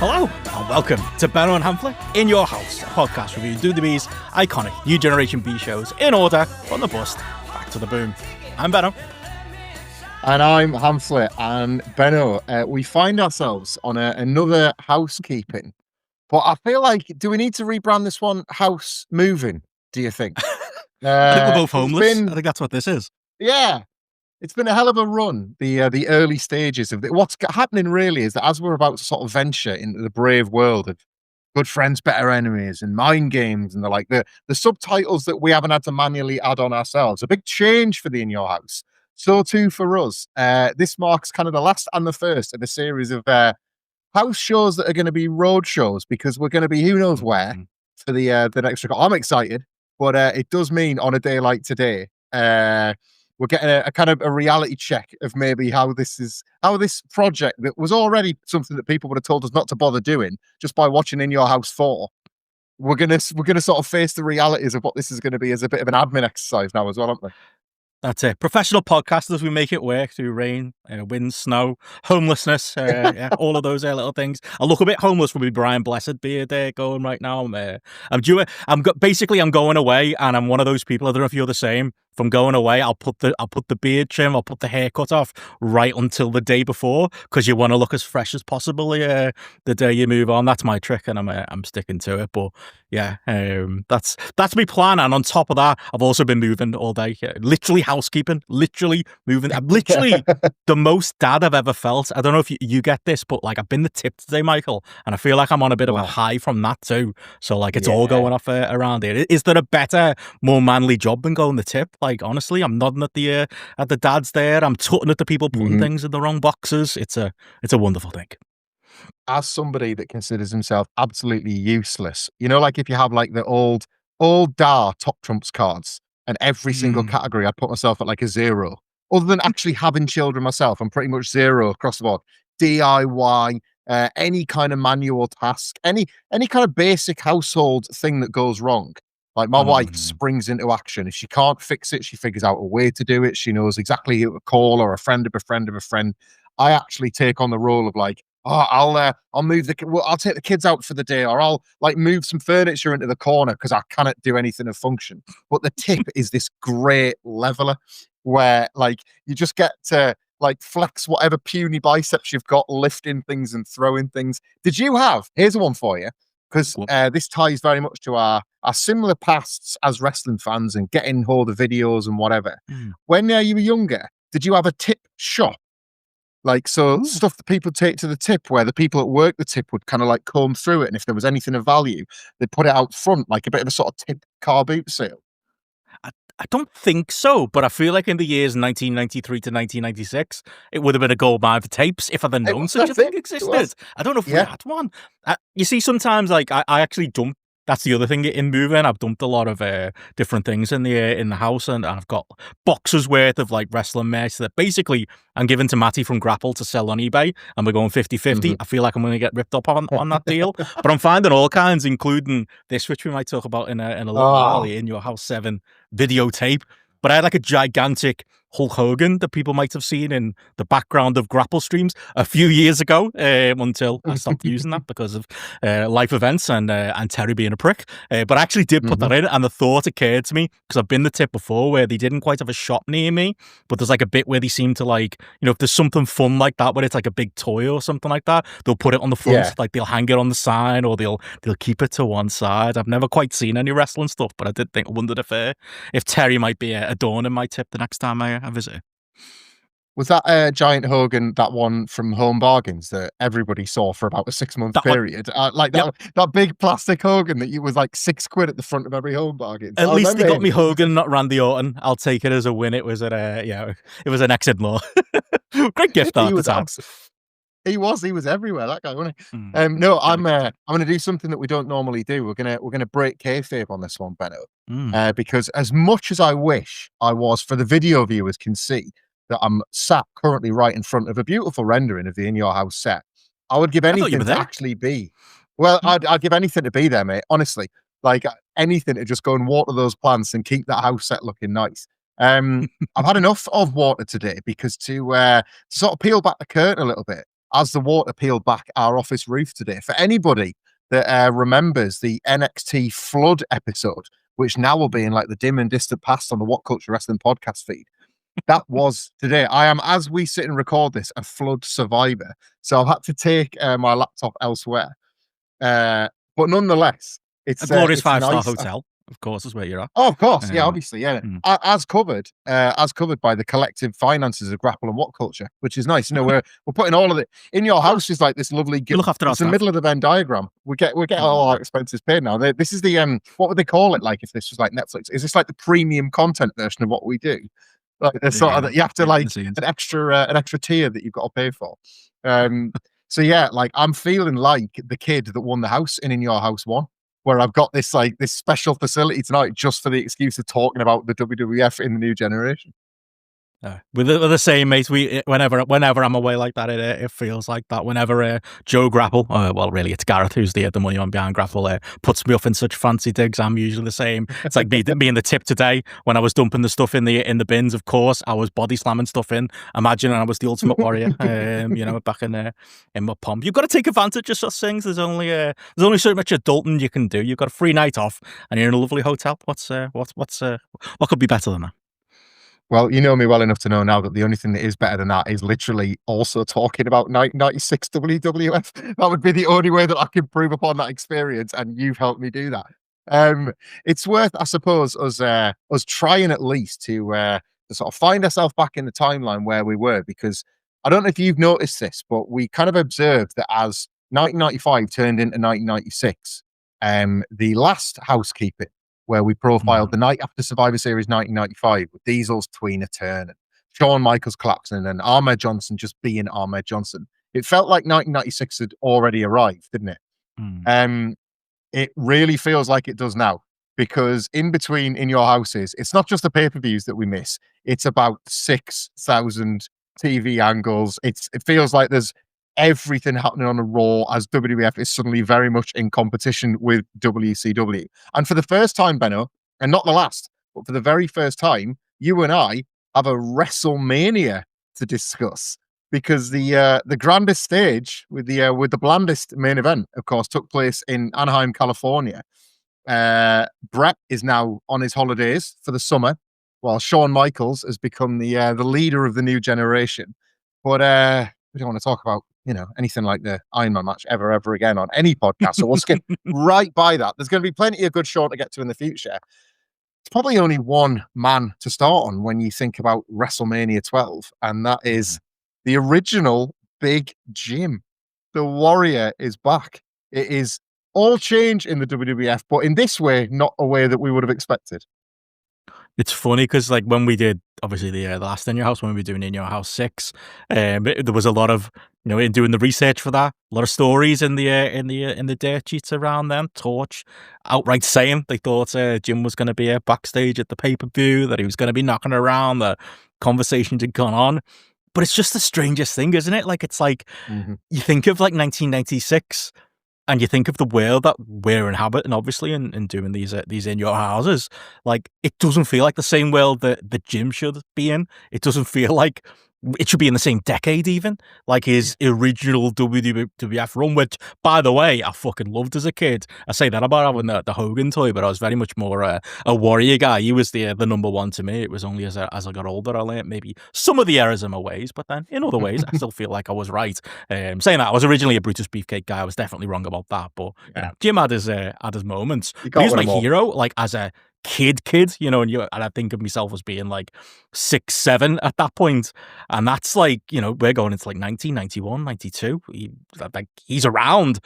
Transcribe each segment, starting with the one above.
Hello and welcome to Benno and Hamflett in Your House, a podcast reviewing WWE's iconic New Generation B shows in order from the bust back to the boom. I'm Benno. And I'm Hamflett. And Benno, we find ourselves on another housekeeping. But I feel like, do we need to rebrand this one House Moving, do you think? I think we're both homeless. I think that's what this is. Yeah. It's been a hell of a run, the early stages of it. What's happening really is that as we're about to sort of venture into the brave world of good friends, better enemies and mind games and the subtitles that we haven't had to manually add on ourselves, a big change for the In Your House. So too for us. This marks kind of the last and the first of a series of house shows that are going to be road shows, because we're going to be who knows where for the next record. I'm excited, but it does mean on a day like today, we're getting a kind of a reality check of maybe how this project that was already something that people would have told us not to bother doing just by watching In Your House 4. We're gonna sort of face the realities of what this is going to be as a bit of an admin exercise now as well, aren't we? That's it. Professional podcasters, we make it work through rain, wind, snow, homelessness, all of those little things. I look a bit homeless with my Brian Blessed beard going right now. I'm going away, and I'm one of those people. I don't know if you're the same. If I'm going away, I'll put the beard trim, I'll put the haircut off right until the day before, because you want to look as fresh as possible the day you move on. That's my trick, and I'm sticking to it. But yeah, that's my plan. And on top of that, I've also been moving all day, literally housekeeping, literally moving. I'm literally the most dad I've ever felt. I don't know if you get this, but like I've been the tip today, Michael, and I feel like I'm on a bit of a high from that too. So like it's all going off around here. Is there a better, more manly job than going the tip? Like honestly, I'm nodding at the dads there. I'm tutting at the people putting things in the wrong boxes. It's a wonderful thing. As somebody that considers himself absolutely useless, like if you have like the old DAR top trumps cards, and every single category I'd put myself at like a 0. Other than actually having children myself, I'm pretty much 0 across the board. DIY, any kind of manual task, any kind of basic household thing that goes wrong. Like my wife springs into action. If she can't fix it, she figures out a way to do it. She knows exactly who to call, or a friend of a friend of a friend. I actually take on the role of like, I'll move I'll take the kids out for the day, or I'll like move some furniture into the corner because I cannot do anything of function. But the tip is this great leveler where like you just get to like flex whatever puny biceps you've got, lifting things and throwing things. Here's one for you, because this ties very much to our similar pasts as wrestling fans and getting hold of videos and whatever. When you were younger, did you have a tip shop? Like, stuff that people take to the tip, where the people at work the tip would kind of like comb through it, and if there was anything of value, they'd put it out front, like a bit of a sort of tip car boot sale. I don't think so, but I feel like in the years 1993 to 1996, it would have been a gold mine for tapes if I'd known such a thing existed. I don't know if we had one. You see, sometimes like I actually dump. That's the other thing in moving. I've dumped a lot of different things in the house, and I've got boxes worth of like wrestling merch that basically I'm giving to Matty from GRAPPL to sell on eBay, and we're going 50-50. I feel like I'm going to get ripped up on that deal, but I'm finding all kinds, including this, which we might talk about in a little while, In Your House 7 videotape. But I had like a gigantic Hulk Hogan that people might have seen in the background of GRAPPL streams a few years ago, until I stopped using that because of life events and Terry being a prick. But I actually did put that in, and the thought occurred to me, because I've been the tip before where they didn't quite have a shop near me, but there's like a bit where they seem to like, if there's something fun like that, where it's like a big toy or something like that, they'll put it on the front, like they'll hang it on the sign, or they'll keep it to one side. I've never quite seen any wrestling stuff, but I wondered if Terry might be adorning my tip the next time I visit. Was that Giant Hogan, that one from Home Bargains that everybody saw for about a 6-month period? That big plastic Hogan that was like £6 at the front of every Home Bargains. At least they got me Hogan, not Randy Orton. I'll take it as a win. It was it was an ex-in-law. Great gift at the time. He was everywhere, that guy, wasn't he? No, I'm going to do something that we don't normally do. We're gonna break kayfabe on this one, Benno, because as much as I wish I was, for the video viewers can see that I'm sat currently right in front of a beautiful rendering of the In Your House set, I would give anything to actually be. Well, I'd give anything to be there, mate. Honestly, like anything to just go and water those plants and keep that house set looking nice. I've had enough of water today, because to sort of peel back the curtain a little bit, as the water peeled back our office roof today. For anybody that remembers the NXT Flood episode, which now will be in like the dim and distant past on the WhatCulture Wrestling podcast feed, that was today. I am, as we sit and record this, a flood survivor. So I've had to take my laptop elsewhere. But nonetheless, a glorious 5-star nice. hotel. Of course, is where you're at. Oh, of course, yeah, obviously, yeah. As covered by the collective finances of GRAPPL and WhatCulture, which is nice. You know, we're putting all of it in your house. Is like this lovely. You look after it's the middle of the Venn diagram. We get all our expenses paid now. This is the what would they call it? Like if this was like Netflix, is this like the premium content version of what we do? Like the sort of that you have to like an extra tier that you've got to pay for. So yeah, like I'm feeling like the kid that won the house in Your House 1. Where I've got this like this special facility tonight just for the excuse of talking about the WWF in the new generation. We're the same, mate. Whenever I'm away like that, it feels like that. Whenever Joe GRAPPL, well, really, it's Gareth who's the money on behind GRAPPL, puts me off in such fancy digs. I'm usually the same. It's like me in the tip today when I was dumping the stuff in the bins. Of course, I was body slamming stuff in. Imagine I was the Ultimate Warrior, back in my pomp. You've got to take advantage of such things. There's only so much adulting you can do. You've got a free night off, and you're in a lovely hotel. What could be better than that? Well, you know me well enough to know now that the only thing that is better than that is literally also talking about 1996 WWF. That would be the only way that I can improve upon that experience, and you've helped me do that. It's worth, I suppose, us trying at least to sort of find ourselves back in the timeline where we were, because I don't know if you've noticed this, but we kind of observed that as 1995 turned into 1996, the last Housekeeping, where we profiled the night after Survivor Series 1995 with Diesel's tweener turn and Shawn Michaels collapsing and Ahmed Johnson just being Ahmed Johnson. It felt like 1996 had already arrived, didn't it? It really feels like it does now, because in between In Your Houses, it's not just the pay-per-views that we miss. It's about 6,000 TV angles. It feels like there's everything happening on a Raw as WWF is suddenly very much in competition with WCW. And for the first time, Benno, and not the last, but for the very first time, you and I have a WrestleMania to discuss, because the grandest stage with the blandest main event, of course, took place in Anaheim, California. Brett is now on his holidays for the summer, while Shawn Michaels has become the leader of the new generation. But we don't want to talk about anything like the Iron Man match ever again on any podcast. So we'll skip right by that. There's going to be plenty of good show to get to in the future. It's probably only one man to start on when you think about WrestleMania 12, and that is the original Big Jim. The Warrior is back. It is all change in the WWF, but in this way, not a way that we would have expected. It's funny because, like, when we did obviously the last In Your House, when we were doing In Your House 6, there was a lot of in doing the research for that, a lot of stories in the dirt sheets around them. Torch outright saying they thought Jim was going to be backstage at the pay-per-view, that he was going to be knocking around, the conversations had gone on. But it's just the strangest thing, isn't it? Like, it's like you think of like 1996. And you think of the world that we're inhabiting, obviously, and doing these In Your Houses. Like, it doesn't feel like the same world that Jim should be in. It doesn't feel like it should be in the same decade, even. Like his original WWF run, which, by the way, I fucking loved as a kid. I say that about having the Hogan toy, but I was very much more a Warrior guy. He was the number one to me. It was only as I got older I learned maybe some of the errors in my ways, but then in other ways, I still feel like I was right. Saying that, I was originally a Brutus Beefcake guy. I was definitely wrong about that, but Jim had his moments. He was my hero, like, as a kid, and I think of myself as being like 6, 7 at that point, and that's like, we're going into like 1991, 92. He's around,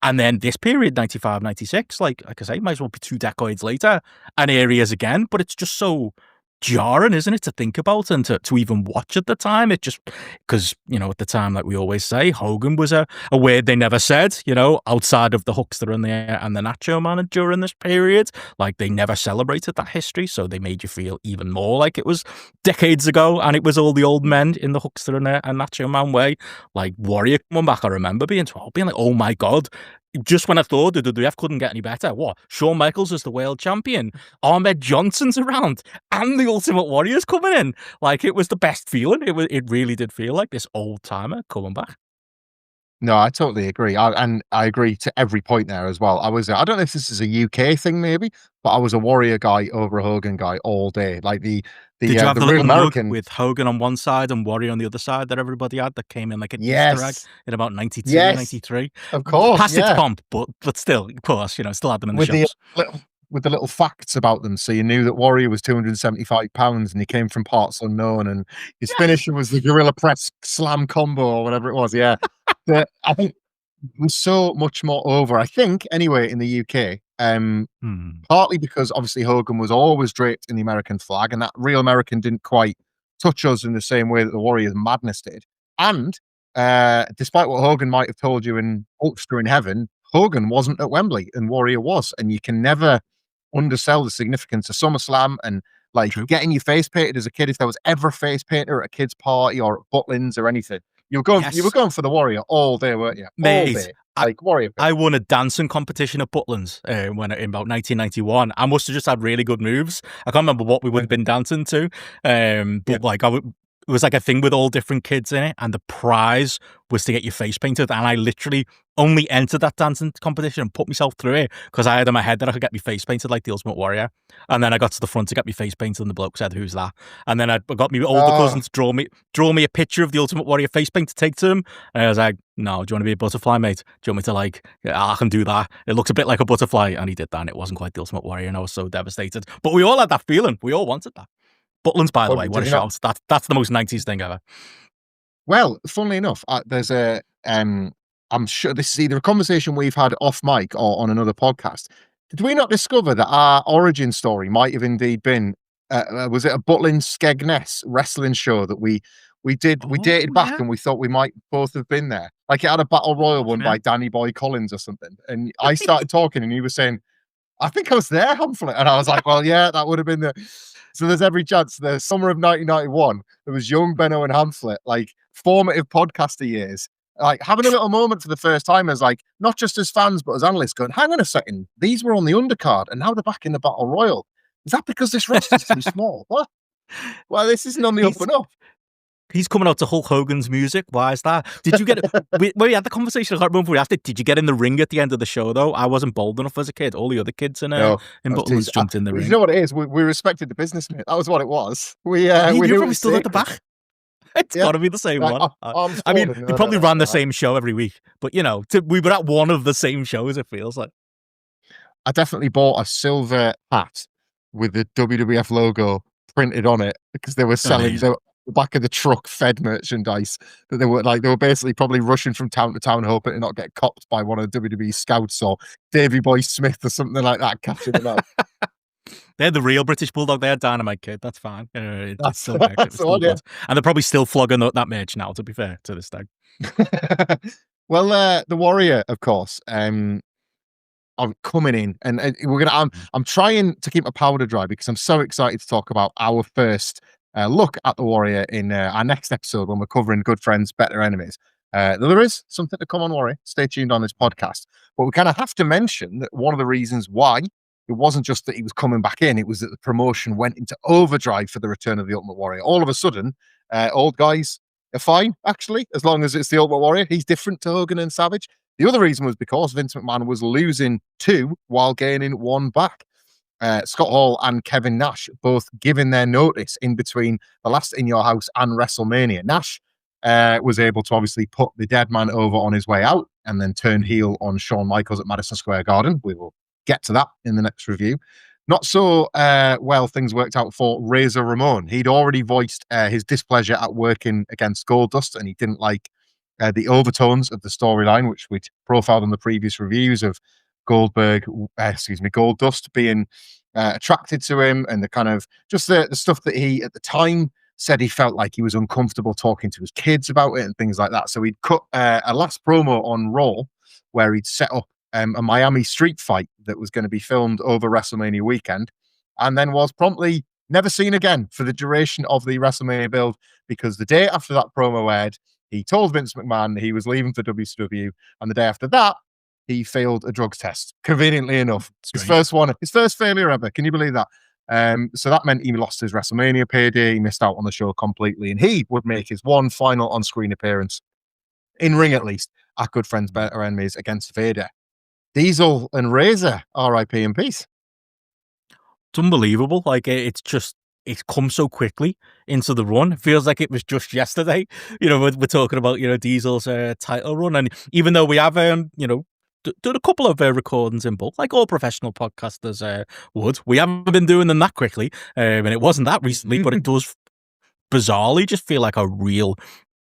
and then this period, 95, 96, like I say, might as well be 2 decades later, and here he is again. But it's just so jarring, isn't it, to think about and to even watch at the time. It just, because at the time, like we always say, Hogan was a word they never said, outside of the Huckster and the Nacho Man during this period. Like, they never celebrated that history, so they made you feel even more like it was decades ago, and it was all the old men in the Huckster and Nacho Man way. Like, Warrior coming back, I remember being like, oh my god, just when I thought the WWF couldn't get any better, what? Shawn Michaels is the world champion, Ahmed Johnson's around, and the Ultimate Warrior's coming in. Like, it was the best feeling. It really did feel like this old timer coming back. No, I totally agree. And I agree to every point there as well. I don't know if this is a UK thing maybe, but I was a Warrior guy over a Hogan guy all day. Like Did you have the the real little mug American. with Hogan on one side and Warrior on the other side that everybody had that came in like an Easter egg Yes. in about 92 or Yes. 93? Of course. Past its Yeah. pomp, but still, of course, still had them in the With the shows. with the little facts about them. So you knew that Warrior was 275 pounds and he came from parts unknown, and his finisher was the gorilla press slam combo or whatever it was. Yeah. I think was so much more over, I think, anyway, in the UK. Partly because obviously Hogan was always draped in the American flag, and that real American didn't quite touch us in the same way that the Warriors Madness did. And despite what Hogan might have told you in Ulster in Heaven, Hogan wasn't at Wembley and Warrior was, and you can never undersell the significance of SummerSlam and like True. getting your face painted as a kid. If there was ever face painter at a kid's party or at Butlins or anything, you were going for the Warrior all day, weren't you? Mate, all day. Like Warrior. I won a dancing competition at Butlins when in about 1991. I must have just had really good moves. I can't remember what we would have been dancing to, but like it was like a thing with all different kids in it, and the prize was to get your face painted. And I literally only entered that dancing competition and put myself through it because I had in my head that I could get my face painted like the Ultimate Warrior. And then I got to the front to get my face painted, and the bloke said, "Who's that?" And then I got my older cousin to draw me a picture of the Ultimate Warrior face paint to take to him. And I was like, "No, do you want to be a butterfly, mate? Do you want me to like? Yeah, I can do that. It looks a bit like a butterfly." And he did that, and it wasn't quite the Ultimate Warrior, and I was so devastated. But we all had that feeling. We all wanted that. Butlins, by the way, what a shout! That's the most 90s thing ever. Well, funnily enough, there's a I'm sure this is either a conversation we've had off mic or on another podcast. Did we not discover that our origin story might have indeed been was it a Butlin Skegness wrestling show that we dated back and we thought we might both have been there. Like it had a battle royal won by Danny Boy Collins or something. And I started talking and he was saying, I think I was there, Hamflett. And I was like, well, yeah, that would have been the. So there's every chance. The summer of 1991, there was young Benno and Hamflett, like formative podcaster years, like having a little moment for the first time as like, not just as fans, but as analysts going, hang on a second, these were on the undercard and now they're back in the Battle Royal. Is that because this roster's too small? What? Well, this isn't on the up and up. He's coming out to Hulk Hogan's music. Why is that? Did you get we had the conversation? I can't remember. Did you get in the ring at the end of the show though? I wasn't bold enough as a kid. All the other kids in Butlins jumped in the ring. You know what it is? We respected the business, mate. That was what it was. We knew probably stood at the back. It's got to be the same one. I mean, we probably ran the same show every week, but we were at one of the same shows. It feels like. I definitely bought a silver hat with the WWF logo printed on it because they were selling the back of the truck fed merchandise that they were basically probably rushing from town to town hoping to not get copped by one of the WWE scouts or Davey Boy Smith or something like that catching them out. They're the real British Bulldog. They're Dynamite Kid. That's fine. It's still good. And they're probably still flogging that merch now, to be fair, to this day. Well, the Warrior, of course, are coming in, and I'm trying to keep my powder dry because I'm so excited to talk about our first look at the Warrior in our next episode when we're covering Good Friends, Better Enemies. There is something to come on Warrior. Stay tuned on this podcast. But we kind of have to mention that one of the reasons why it wasn't just that he was coming back in, it was that the promotion went into overdrive for the return of the Ultimate Warrior. All of a sudden, old guys are fine, actually, as long as it's the Ultimate Warrior. He's different to Hogan and Savage. The other reason was because Vince McMahon was losing 2 while gaining 1 back. Scott Hall and Kevin Nash both giving their notice in between the last In Your House and WrestleMania. Nash was able to obviously put the dead man over on his way out and then turned heel on Shawn Michaels at Madison Square Garden. We will get to that in the next review. Not so well things worked out for Razor Ramon. He'd already voiced his displeasure at working against Goldust, and he didn't like the overtones of the storyline, which we'd profiled in the previous reviews of Goldust being attracted to him, and the kind of just the stuff that he at the time said he felt like he was uncomfortable talking to his kids about it and things like that. So he'd cut a last promo on Raw where he'd set up a Miami street fight that was going to be filmed over WrestleMania weekend, and then was promptly never seen again for the duration of the WrestleMania build, because the day after that promo aired, he told Vince McMahon he was leaving for WCW, and the day after that, he failed a drugs test. Conveniently enough, his first failure ever. Can you believe that? So that meant he lost his WrestleMania payday. He missed out on the show completely, and he would make his one final on-screen appearance, in ring at least, our good friends Better Enemies against Vader. Diesel and Razor, R.I.P. in peace. It's unbelievable. Like, it's come so quickly into the run. It feels like it was just yesterday. We're talking about, Diesel's title run. And even though we have, done a couple of recordings in bulk, like all professional podcasters would, we haven't been doing them that quickly. And it wasn't that recently, but it does bizarrely just feel like a real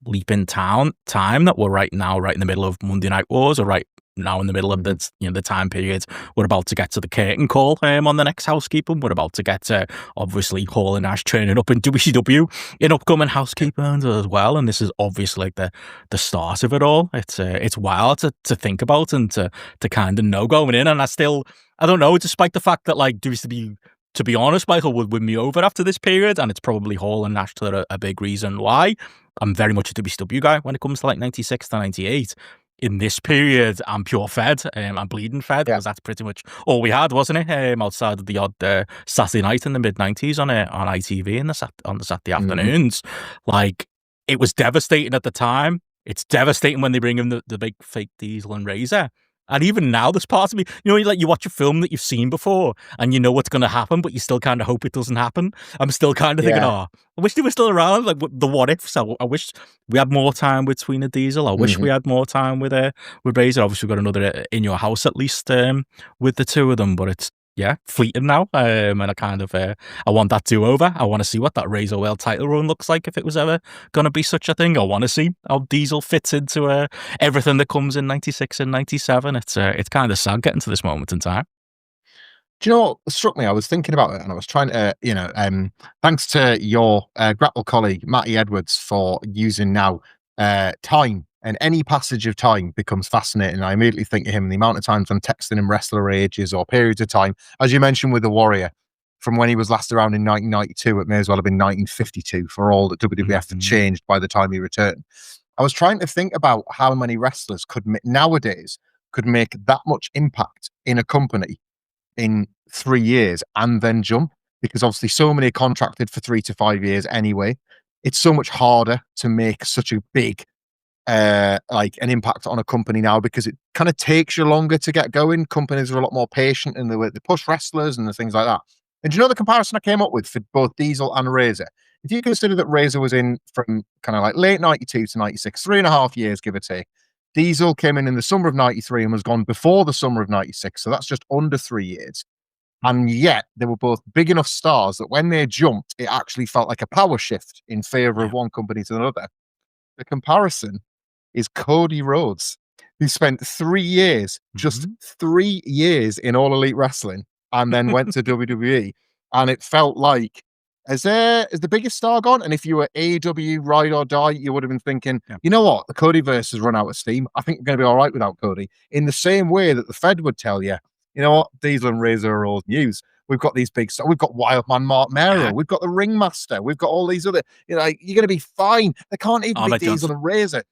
leap in time that we're right in the middle of Monday Night Wars, or right now in the middle of the time period. We're about to get to the curtain call on the next Housekeeping. We're about to get obviously Hall and Nash turning up in WCW in upcoming Housekeeping as well, and this is obviously like the start of it all. It's wild to think about and to kind of know going in, and I don't know, despite the fact that like WCW, to be honest, Michael, would win me over after this period, and it's probably Hall and Nash that are a big reason why. I'm very much a WCW guy when it comes to like 96 to 98. In this period, I'm pure fed. I'm bleeding fed, because that's pretty much all we had, wasn't it? Outside of the odd Saturday night in the mid-90s on ITV on the Saturday afternoons. Like, it was devastating at the time. It's devastating when they bring in the big fake Diesel and Razor. And even now, there's parts of me, you watch a film that you've seen before and you know what's going to happen, but you still kind of hope it doesn't happen. I'm still kind of thinking, I wish they were still around, like the what ifs. I wish we had more time with Tweener Diesel. I wish we had more time with Razor. Obviously, we've got another In Your House at least with the two of them, but it's fleeting now. And I kind of I want that do-over. I want to see what that Razor World title run looks like if it was ever going to be such a thing. I want to see how Diesel fits into everything that comes in 96 and 97. It's kind of sad getting to this moment in time. Do you know what struck me? I was thinking about it and I was trying to, thanks to your GRAPPL colleague, Matty Edwards, for using now time, and any passage of time becomes fascinating. I immediately think of him and the amount of times I'm texting him wrestler ages or periods of time. As you mentioned with the Warrior, from when he was last around in 1992, it may as well have been 1952 for all that WWF had changed by the time he returned. I was trying to think about how many wrestlers nowadays could make that much impact in a company in 3 years and then jump, because obviously so many are contracted for 3 to 5 years anyway. It's so much harder to make such a big like an impact on a company now, because it kind of takes you longer to get going. Companies are a lot more patient in the way they push wrestlers and the things like that. And do you know the comparison I came up with for both Diesel and Razor? If you consider that Razor was in from kind of like late 92 to 96, 3.5 years, give or take. Diesel came in the summer of 93 and was gone before the summer of 96. So that's just under 3 years. And yet they were both big enough stars that when they jumped, it actually felt like a power shift in favor of one company to another. The comparison is Cody Rhodes, who spent 3 years, just 3 years in All Elite Wrestling, and then went to WWE. And it felt like, is the biggest star gone? And if you were AEW ride or die, you would have been thinking, you know what, the Codyverse has run out of steam. I think we're going to be all right without Cody. In the same way that the Fed would tell you, you know what, Diesel and Razor are old news. We've got these big stars. We've got Wildman Mark Mero. We've got the Ringmaster. We've got all these other, you're going to be fine. They can't even be Diesel and Razor.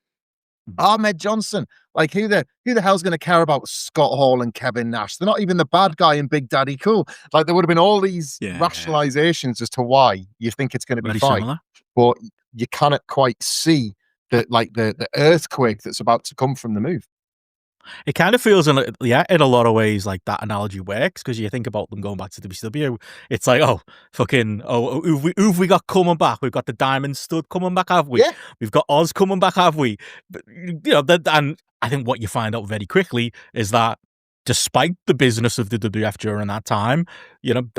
Ahmed Johnson, like who the hell's going to care about Scott Hall and Kevin Nash? They're not even the bad guy in Big Daddy Cool. Like, there would have been all these rationalizations as to why you think it's going to be fine, similar. But you cannot quite see the earthquake that's about to come from the move. It kind of feels in a lot of ways like that analogy works, because you think about them going back to WCW. It's like, who've we got coming back? We've got the Diamond Stud coming back, have we? Yeah. We've got Oz coming back, have we? But, and I think what you find out very quickly is that despite the business of the WWF during that time,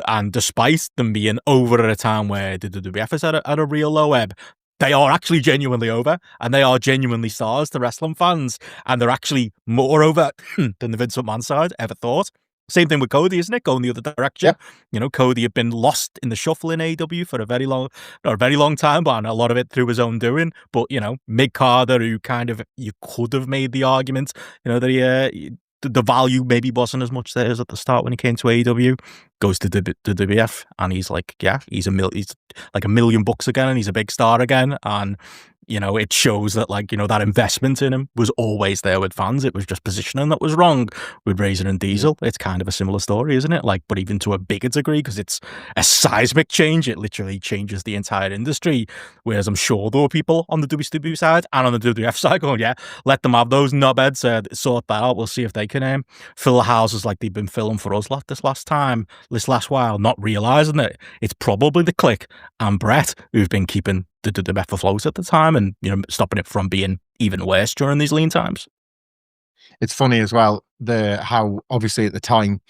and despite them being over at a time where the WWF is at a real low ebb, they are actually genuinely over, and they are genuinely stars to wrestling fans, and they're actually more over than the Vince McMahon side ever thought. Same thing with Cody, isn't it? Going the other direction. Yeah. Cody had been lost in the shuffle in AEW for a very long time, but a lot of it through his own doing. But, Mick Carter, who kind of, you could have made the argument, that the value maybe wasn't as much there as at the start when he came to AEW, goes to the WWF, and he's like, he's like $1 million again, and he's a big star again, and it shows that, like, that investment in him was always there with fans. It was just positioning that was wrong with Razor and Diesel. It's kind of a similar story, isn't it? Like, but even to a bigger degree, because it's a seismic change. It literally changes the entire industry. Whereas I'm sure there were people on the WCW side and on the WWF side going, yeah, let them have those knobheads, sort that out. We'll see if they can fill the houses like they've been filling for us this last while, not realising that it's probably the Kliq and Brett who've been keeping the WWF afloat at the time and, stopping it from being even worse during these lean times. It's funny as well, how obviously at the time,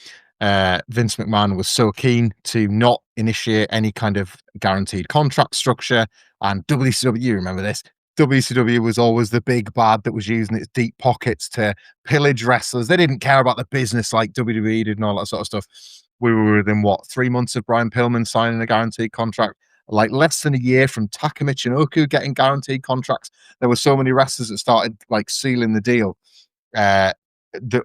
Vince McMahon was so keen to not initiate any kind of guaranteed contract structure. And WCW, remember this, WCW was always the big bad that was using its deep pockets to pillage wrestlers. They didn't care about the business like WWE did and all that sort of stuff. We were within, 3 months of Brian Pillman signing a guaranteed contract, like less than a year from Taka Michinoku getting guaranteed contracts. There were so many wrestlers that started like sealing the deal that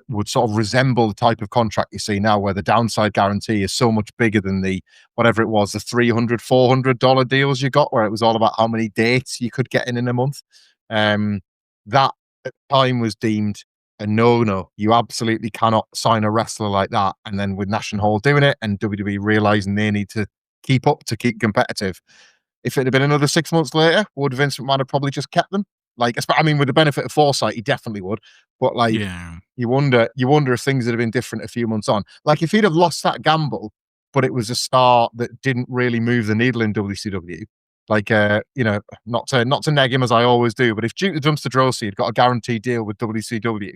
would sort of resemble the type of contract you see now, where the downside guarantee is so much bigger than the whatever it was, the $300, $400 deals you got, where it was all about how many dates you could get in a month. That at the time was deemed a no. You absolutely cannot sign a wrestler like that. And then with Nash and Hall doing it, and WWE realizing they need to keep up to keep competitive, if it had been another 6 months later, would Vince McMahon have probably just kept them? Like, I mean, with the benefit of foresight, he definitely would. But like, you wonder if things would have been different a few months on. Like, if he'd have lost that gamble, but it was a star that didn't really move the needle in WCW. Like, not to neg him as I always do, but if Duke the Dumpster Drosy had got a guaranteed deal with WCW,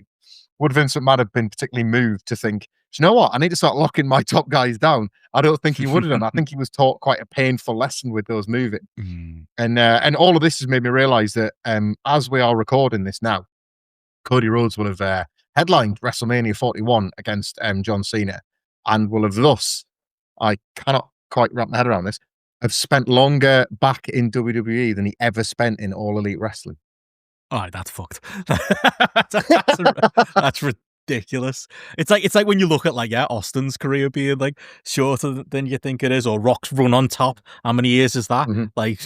would Vince McMahon have been particularly moved to think, you know what, I need to start locking my top guys down? I don't think he would have done. I think he was taught quite a painful lesson with those moving. And all of this has made me realize that as we are recording this now, Cody Rhodes will have headlined WrestleMania 41 against John Cena, and will have thus, I cannot quite wrap my head around this, have spent longer back in WWE than he ever spent in All Elite Wrestling. Oh, that's fucked. That's ridiculous. It's like when you look at Austin's career being like shorter than you think it is, or Rock's run on top. How many years is that? Like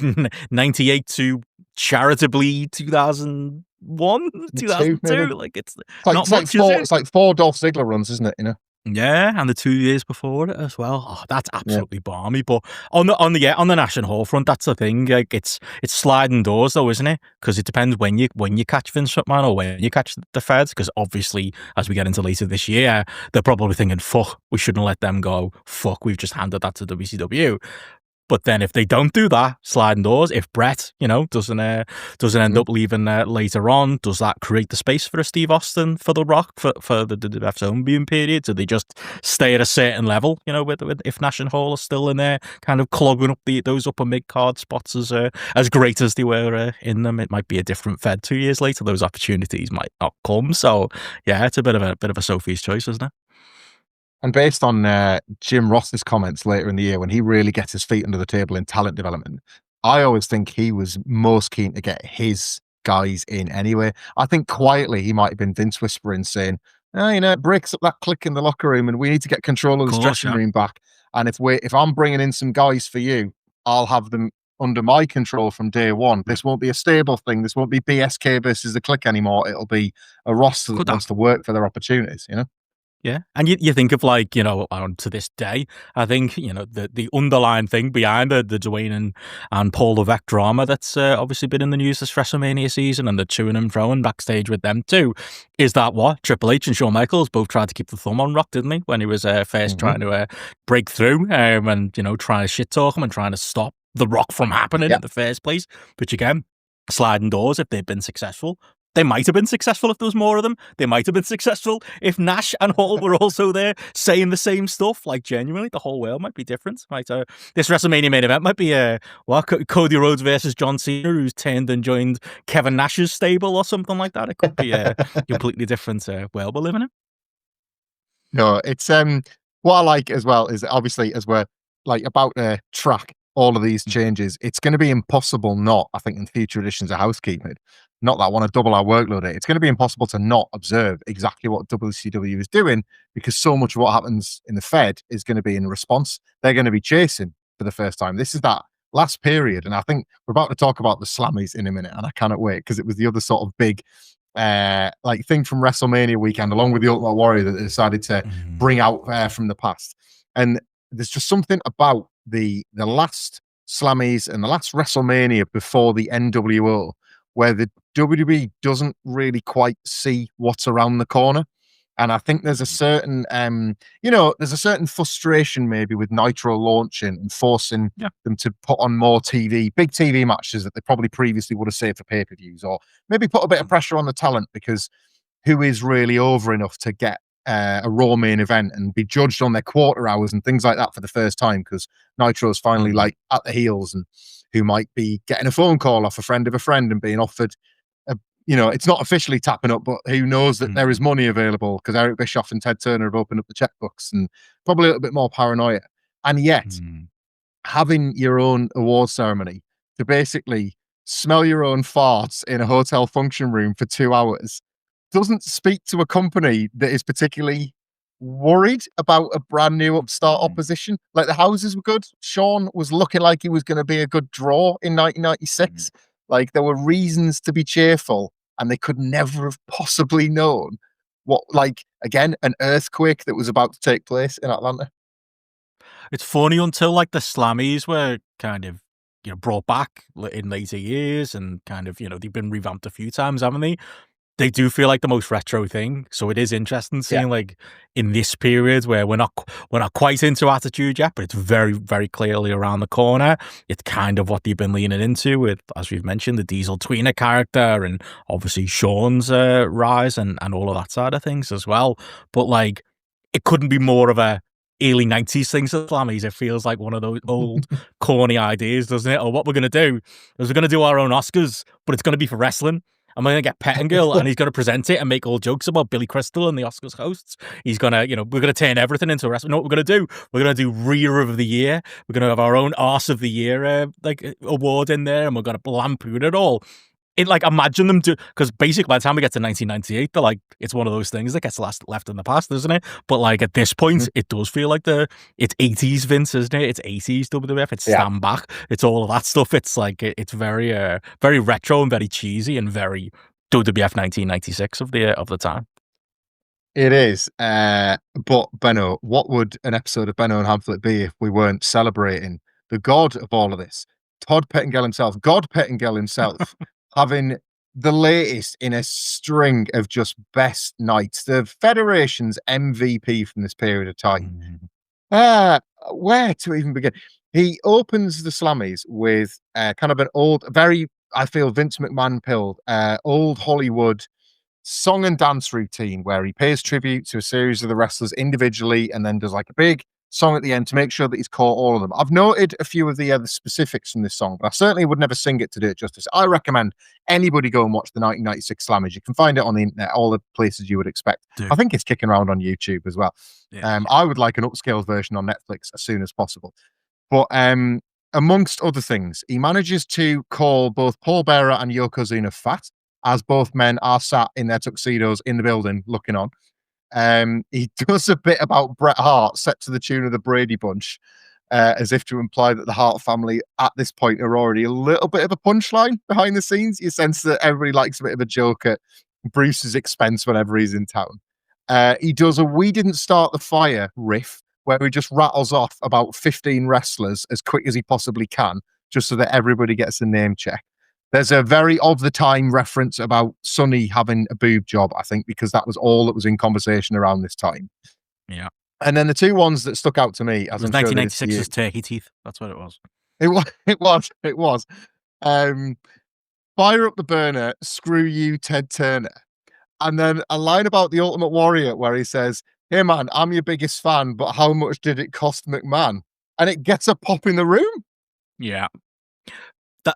98 to charitably 2001, 2002. Like it's not much. It's like 4 Dolph Ziggler runs, isn't it? Yeah, and the 2 years before it as well. Oh, that's absolutely balmy. But on the Nash and Hall front, that's the thing. Like it's sliding doors though, isn't it? Because it depends when you catch Vince McMahon or when you catch the Feds. Because obviously, as we get into later this year, they're probably thinking, "Fuck, we shouldn't let them go. Fuck, we've just handed that to WCW." But then if they don't do that, sliding doors, if Brett, doesn't end up leaving later on, does that create the space for a Steve Austin for The Rock for the WWF's own viewing period? Do they just stay at a certain level, with if Nash and Hall are still in there, kind of clogging up those upper mid-card spots as great as they were in them? It might be a different Fed 2 years later. Those opportunities might not come. So, yeah, it's a bit of a Sophie's choice, isn't it? And based on Jim Ross's comments later in the year, when he really gets his feet under the table in talent development, I always think he was most keen to get his guys in anyway. I think quietly he might have been Vince whispering, saying, it breaks up that Kliq in the locker room and we need to get control of the dressing room back. And if I'm bringing in some guys for you, I'll have them under my control from day one. This won't be a stable thing. This won't be BSK versus the Kliq anymore. It'll be a roster that wants to work for their opportunities, Yeah, and you think of to this day, I think, the underlying thing behind the Dwayne and Paul Levesque drama that's obviously been in the news this WrestleMania season, and the toing and froing backstage with them too, is that Triple H and Shawn Michaels both tried to keep the thumb on Rock, didn't they, when he was first trying to break through and, trying to shit talk him and trying to stop The Rock from happening in the first place. Which again, sliding doors, if they've been successful. They might have been successful if there was more of them. They might have been successful if Nash and Hall were also there saying the same stuff. Like, genuinely, the whole world might be different. Right? This WrestleMania main event might be Cody Rhodes versus John Cena, who's turned and joined Kevin Nash's stable or something like that. It could be a completely different world we're living in. No, it's what I like as well is obviously as we're about to track all of these changes, it's going to be impossible not, I think, in future editions of Housekeeping, not that I want to double our workload, it's going to be impossible to not observe exactly what WCW is doing, because so much of what happens in the Fed is going to be in response. They're going to be chasing for the first time. This is that last period, and I think we're about to talk about the Slammies in a minute, and I cannot wait because it was the other sort of big like thing from WrestleMania weekend, along with the Ultimate Warrior, that they decided to bring out from the past. And there's just something about the last Slammies and the last WrestleMania before the NWO where the WWE doesn't really quite see what's around the corner. And I think there's a certain, there's a certain frustration maybe with Nitro launching and forcing them to put on more big TV matches that they probably previously would have saved for pay-per-views, or maybe put a bit of pressure on the talent, because who is really over enough to get a Raw main event and be judged on their quarter hours and things like that for the first time, because Nitro's finally like at the heels, and who might be getting a phone call off a friend of a friend and being offered it's not officially tapping up, but who knows that there is money available because Eric Bischoff and Ted Turner have opened up the checkbooks, and probably a little bit more paranoia. And yet, having your own award ceremony to basically smell your own farts in a hotel function room for 2 hours doesn't speak to a company that is particularly worried about a brand new upstart opposition. Like, the houses were good. Shawn was looking like he was going to be a good draw in 1996. Like, there were reasons to be cheerful, and they could never have possibly known what, like, again, an earthquake that was about to take place in Atlanta. It's funny, until like the Slammies were kind of, brought back in later years, and kind of, they've been revamped a few times, haven't they? They do feel like the most retro thing, so it is interesting seeing like in this period where we're not quite into Attitude yet, but it's very, very clearly around the corner. It's kind of what they've been leaning into with, as we've mentioned, the Diesel Tweener character, and obviously Shawn's rise and all of that side of things as well. But like, it couldn't be more of a early 90s things to Slammies. It feels like one of those old corny ideas, doesn't it? Or what we're going to do is we're going to do our own Oscars, but it's going to be for wrestling. And we're going to get Peter Engel, and he's going to present it and make all jokes about Billy Crystal and the Oscars hosts. He's going to, we're going to turn everything into a wrestling. You know what we're going to do? We're going to do Rear of the Year. We're going to have our own Arse of the Year award in there, and we're going to lampoon it all. Imagine them because basically by the time we get to 1998, they're like, it's one of those things that gets left in the past, isn't it? But like, at this point, it does feel like it's 80s Vince, isn't it? It's 80s WWF. It's Stand Back. It's all of that stuff. It's like, it's very, very retro and very cheesy and very WWF 1996 of the time. It is. But Benno, what would an episode of Benno and Hamflett be if we weren't celebrating the god of all of this, God Peter Engel himself, having the latest in a string of just best nights, the Federation's MVP from this period of time. Where to even begin? He opens the Slammies with kind of an old, very, I feel, Vince McMahon pilled, old Hollywood song and dance routine where he pays tribute to a series of the wrestlers individually and then does like a big song at the end to make sure that he's caught all of them. I've noted a few of the other specifics from this song, but I certainly would never sing it to do it justice. I recommend anybody go and watch the 1996 Slammies. You can find it on the internet, all the places you would expect. I think it's kicking around on YouTube as well. I would like an upscale version on Netflix as soon as possible. But amongst other things, he manages to call both Paul Bearer and Yokozuna fat, as both men are sat in their tuxedos in the building looking on. He does a bit about Bret Hart set to the tune of the Brady Bunch, as if to imply that the Hart family at this point are already a little bit of a punchline behind the scenes. You sense that everybody likes a bit of a joke at Bruce's expense whenever he's in town. He does a "We Didn't Start the Fire" riff where he just rattles off about 15 wrestlers as quick as he possibly can, just so that everybody gets a name check. There's a very of the time reference about Sonny having a boob job, I think, because that was all that was in conversation around this time. Yeah. And then the two ones that stuck out to me, as it was 1996's Turkey Teeth. That's what it was. It was. Fire up the burner, screw you, Ted Turner. And then a line about the Ultimate Warrior where he says, "Hey man, I'm your biggest fan, but how much did it cost McMahon?" And it gets a pop in the room. Yeah.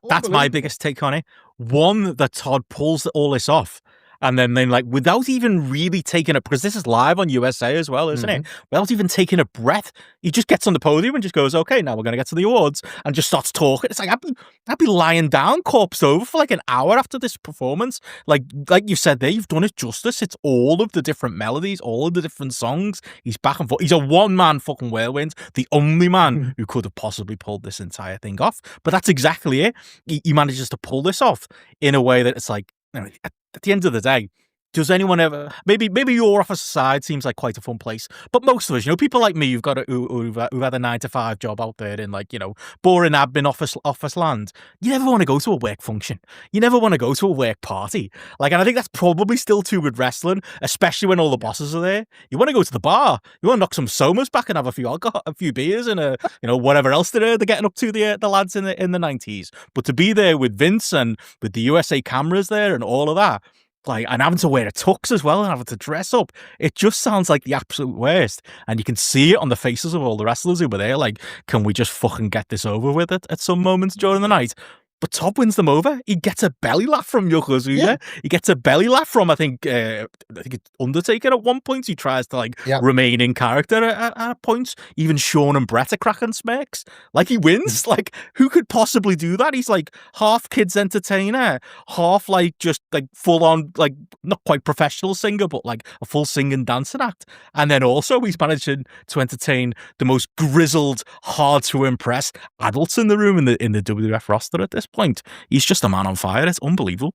That's my biggest take on it. One, that Todd pulls all this off And then like, without even really taking it, because this is live on USA as well, isn't it? Without even taking a breath, he just gets on the podium and just goes, okay, now we're going to get to the awards, and just starts talking. It's like, I'd be lying down, corpse over, for like an hour after this performance. Like you said there, you've done it justice. It's all of the different melodies, all of the different songs. He's back and forth. He's a one-man fucking whirlwind. The only man who could have possibly pulled this entire thing off. But that's exactly it. He manages to pull this off in a way that it's like, you know, at the end of the day, does anyone ever, maybe your office side seems like quite a fun place, but most of us, you know, people like me who've had a 9-to-5 job out there in, like, you know, boring admin office land, you never want to go to a work function. You never want to go to a work party. Like, and I think that's probably still true with wrestling, especially when all the bosses are there. You want to go to the bar. You want to knock some somas back and have a few alcohol, a few beers, and you know, whatever else they're getting up to, the lads in the 90s. But to be there with Vince and with the USA cameras there and all of that, like, and having to wear a tux as well and having to dress up, it just sounds like the absolute worst. And you can see it on the faces of all the wrestlers who were there, like, can we just fucking get this over with it at some moments during the night? But Todd wins them over. He gets a belly laugh from Yokozuna. Yeah. He gets a belly laugh from, I think it's Undertaker at one point. He tries to, like, remain in character at points. Even Shawn and Brett are cracking smirks. Like, he wins. Like, who could possibly do that? He's like half kids entertainer, half like just like full on, like, not quite professional singer, but like a full singing dancing act. And then also he's managing to entertain the most grizzled, hard to impress adults in the room in the WWF roster at this point. He's just a man on fire. It's unbelievable.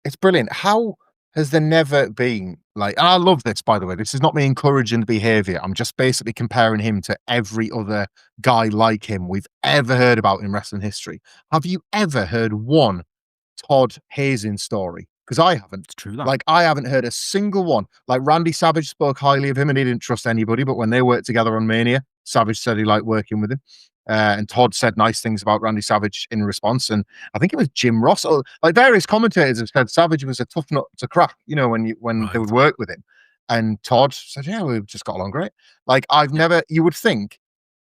It's brilliant. How has there never been, like, and I love this, by the way, this is not me encouraging the behavior. I'm just basically comparing him to every other guy like him we've ever heard about in wrestling history. Have you ever heard one Todd hazing story? Because I haven't. It's true, that. Like, I haven't heard a single one. Like, Randy Savage spoke highly of him and he didn't trust anybody, but when they worked together on Mania, Savage said he liked working with him. And Todd said nice things about Randy Savage in response. And I think it was Jim Ross, or like various commentators have said Savage was a tough nut to crack, you know, when they would work with him. And Todd said, yeah, we've just got along great. Like, you would think,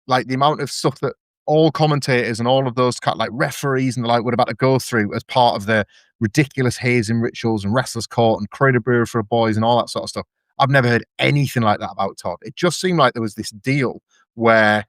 like, the amount of stuff that all commentators and all of those like referees and the like would have had to go through as part of the ridiculous hazing rituals and wrestlers court and Creator Brewer for boys and all that sort of stuff. I've never heard anything like that about Todd. It just seemed like there was this deal where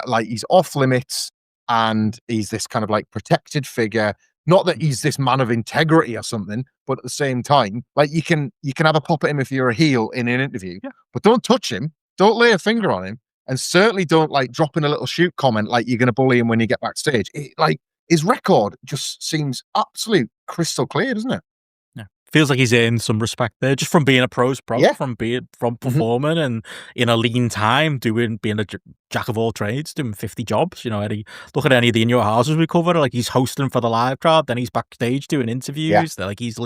like, he's off limits and he's this kind of like protected figure. Not that he's this man of integrity or something, but at the same time, like, you can have a pop at him if you're a heel in an interview, but don't touch him, don't lay a finger on him, and certainly don't, like, drop in a little shoot comment like you're going to bully him when you get backstage. Like, his record just seems absolute crystal clear, doesn't it? Yeah, feels like he's in some respect there, just from being a pro, from performing and in a lean time, being a jack of all trades, doing 50 jobs. You know, look at any of the In Your Houses we covered. Like, he's hosting for the live crowd, then he's backstage doing interviews. Like, he's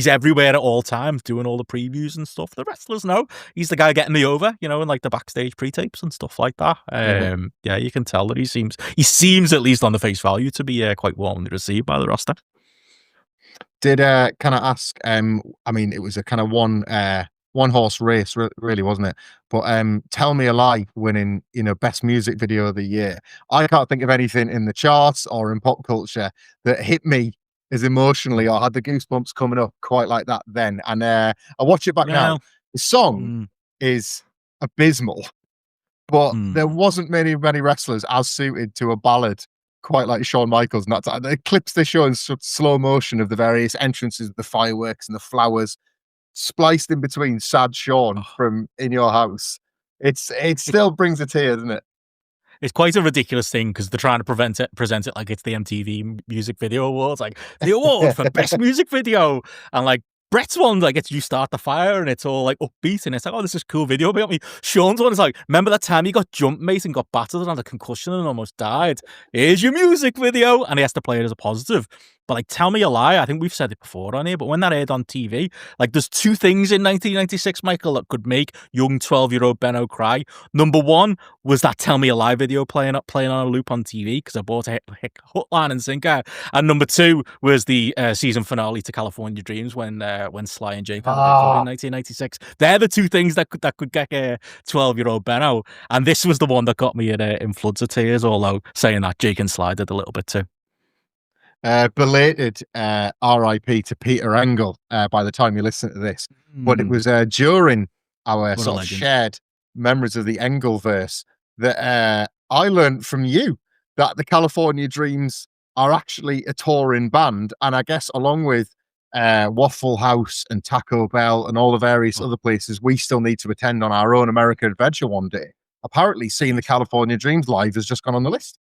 everywhere at all times, doing all the previews and stuff. The wrestlers know he's the guy getting me over, you know, and like the backstage pre-tapes and stuff like that. Yeah, you can tell that he seems at least on the face value to be quite warmly received by the roster. Did kind of ask, I mean, it was a kind of one horse race, really, wasn't it? But Tell Me a Lie winning, you know, best music video of the year. I can't think of anything in the charts or in pop culture that hit me as emotionally or had the goosebumps coming up quite like that then. And I watch it back now. The song is abysmal, but there wasn't many wrestlers as suited to a ballad quite like Shawn Michaels. And that it clips the show in slow motion of the various entrances, the fireworks and the flowers, spliced in between sad Shawn from In Your House. It still brings a tear, doesn't it? It's quite a ridiculous thing because they're trying to present it like it's the MTV Music Video Awards, like the award for best music video, and like Brett's one, like, it's You Start the Fire, and it's all like upbeat, and it's like, oh, this is a cool video about me. Shawn's one is like, remember that time he got jumped, mate, and got battered and had a concussion and almost died? Here's your music video, and he has to play it as a positive. But like, Tell Me a Lie, I think we've said it before on here, but when that aired on TV, like, there's two things in 1996, Michael, that could make young 12-year-old Benno cry. Number one was that Tell Me a Lie video playing on a loop on TV because I bought a hook, line, and sinker. And number two was the season finale to California Dreams when Sly and Jake had in 1996. They're the two things that could get 12-year-old Benno. And this was the one that got me in floods of tears, although saying that, Jake and Sly did a little bit too. Belated RIP to Peter Engel by the time you listen to this. But it was during our What a sort of legend. shared memories of the Engelverse that I learned from you that the California Dreams are actually a touring band. And I guess along with Waffle House and Taco Bell and all the various Oh, other places we still need to attend on our own American adventure one day, apparently seeing the California Dreams live has just gone on the list.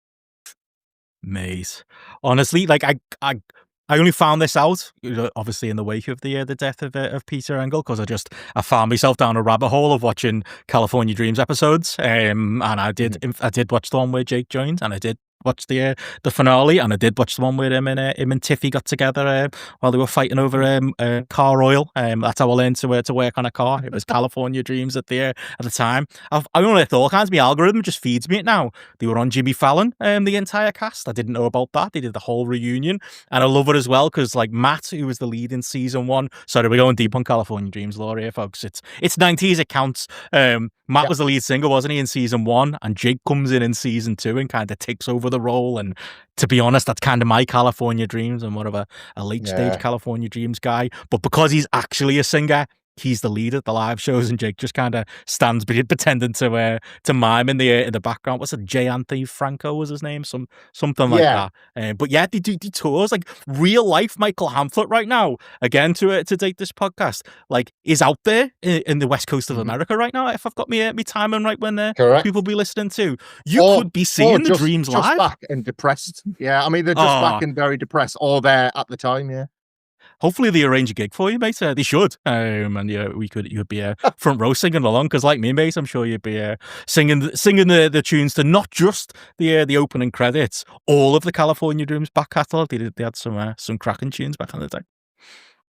mate. Honestly, like I only found this out, obviously in the wake of the death of Peter Engel, because I found myself down a rabbit hole of watching California Dreams episodes, and I did watch the one where Jake joined, and I did watch the finale, and I did watch the one where him and Tiffy got together while they were fighting over car oil. That's how I learned to work on a car. It was California Dreams at the time. I only thought kinds. My algorithm just feeds me it now. They were on Jimmy Fallon, the entire cast. I didn't know about that. They did the whole reunion, and I love it as well because like Matt, who was the lead in season 1. Sorry, we're going deep on California Dreams lore here, folks. It's 90s. It counts. Matt was the lead singer, wasn't he, in season 1? And Jake comes in season 2 and kind of takes over the role. And to be honest, that's kind of my California Dreams. I'm more of a late stage California Dreams guy. But because he's actually a singer, he's the lead at the live shows, and Jake just kind of stands pretending to mime in the background. What's it? J. Anthony Franco was his name, something like that. But yeah, they do tours like real life. Michael Hamflett right now, again to date this podcast, like is out there in the west coast of America right now. If I've got me timing right, when people be listening to, could be seeing the Dreams live. Just back and depressed. Yeah, I mean they're just back and very depressed, or there at the time. Yeah. Hopefully they arrange a gig for you, mate. They should, and yeah, you'd be front row singing along, because like me, mate, I'm sure you'd be singing the tunes to not just the opening credits, all of the California Dreams back catalogue. They had some cracking tunes back in the day.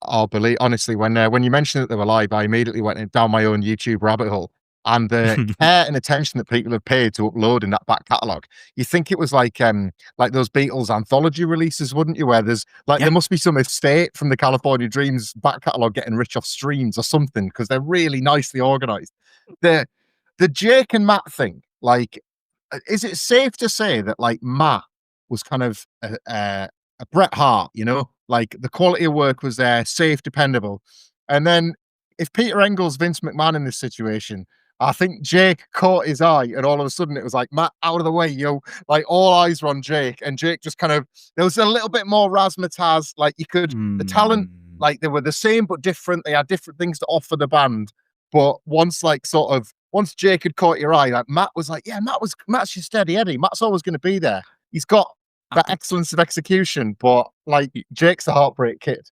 Oh, honestly, when you mentioned that they were live, I immediately went down my own YouTube rabbit hole. And the care and attention that people have paid to uploading that back catalogue, you think it was like those Beatles anthology releases, wouldn't you? Where there's there must be some estate from the California Dreams back catalogue getting rich off streams or something, because they're really nicely organised. The Jake and Matt thing, like, is it safe to say that like Matt was kind of a Bret Hart, you know, like the quality of work was there, safe, dependable, and then if Peter Engel's Vince McMahon in this situation, I think Jake caught his eye, and all of a sudden it was like, Matt, out of the way, yo. Like all eyes were on Jake, and Jake just kind of, there was a little bit more razzmatazz. Like the talent, like they were the same but different. They had different things to offer the band. But once Jake had caught your eye, like Matt was like, yeah, Matt's your steady Eddie. Matt's always going to be there. He's got that excellence of execution, but like Jake's a heartbreak kid.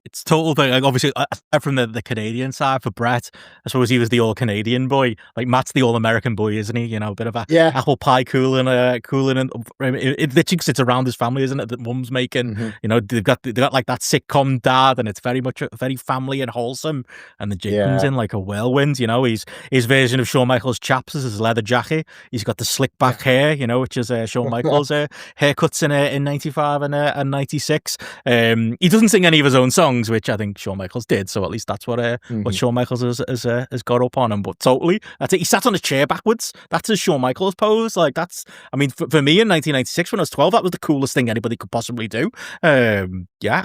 It's total thing. Like obviously, from the Canadian side for Bret, I suppose he was the all Canadian boy. Like Matt's the all American boy, isn't he? You know, a bit of a apple pie cooling, and it literally sits around his family, isn't it? That mum's making. You know, they got like that sitcom dad, and it's very much very family and wholesome. And the Jake comes in like a whirlwind. You know, his version of Shawn Michaels' chaps is his leather jacket. He's got the slick back hair, you know, which is Shawn Michaels' haircuts in '95 and '96. He doesn't sing any of his own songs, which I think Shawn Michaels did, so at least that's what Shawn Michaels has got up on him. But totally, that's it. He sat on a chair backwards. That's his Shawn Michaels pose. Like that's, I mean, for me in 1996 when I was 12, that was the coolest thing anybody could possibly do. Yeah,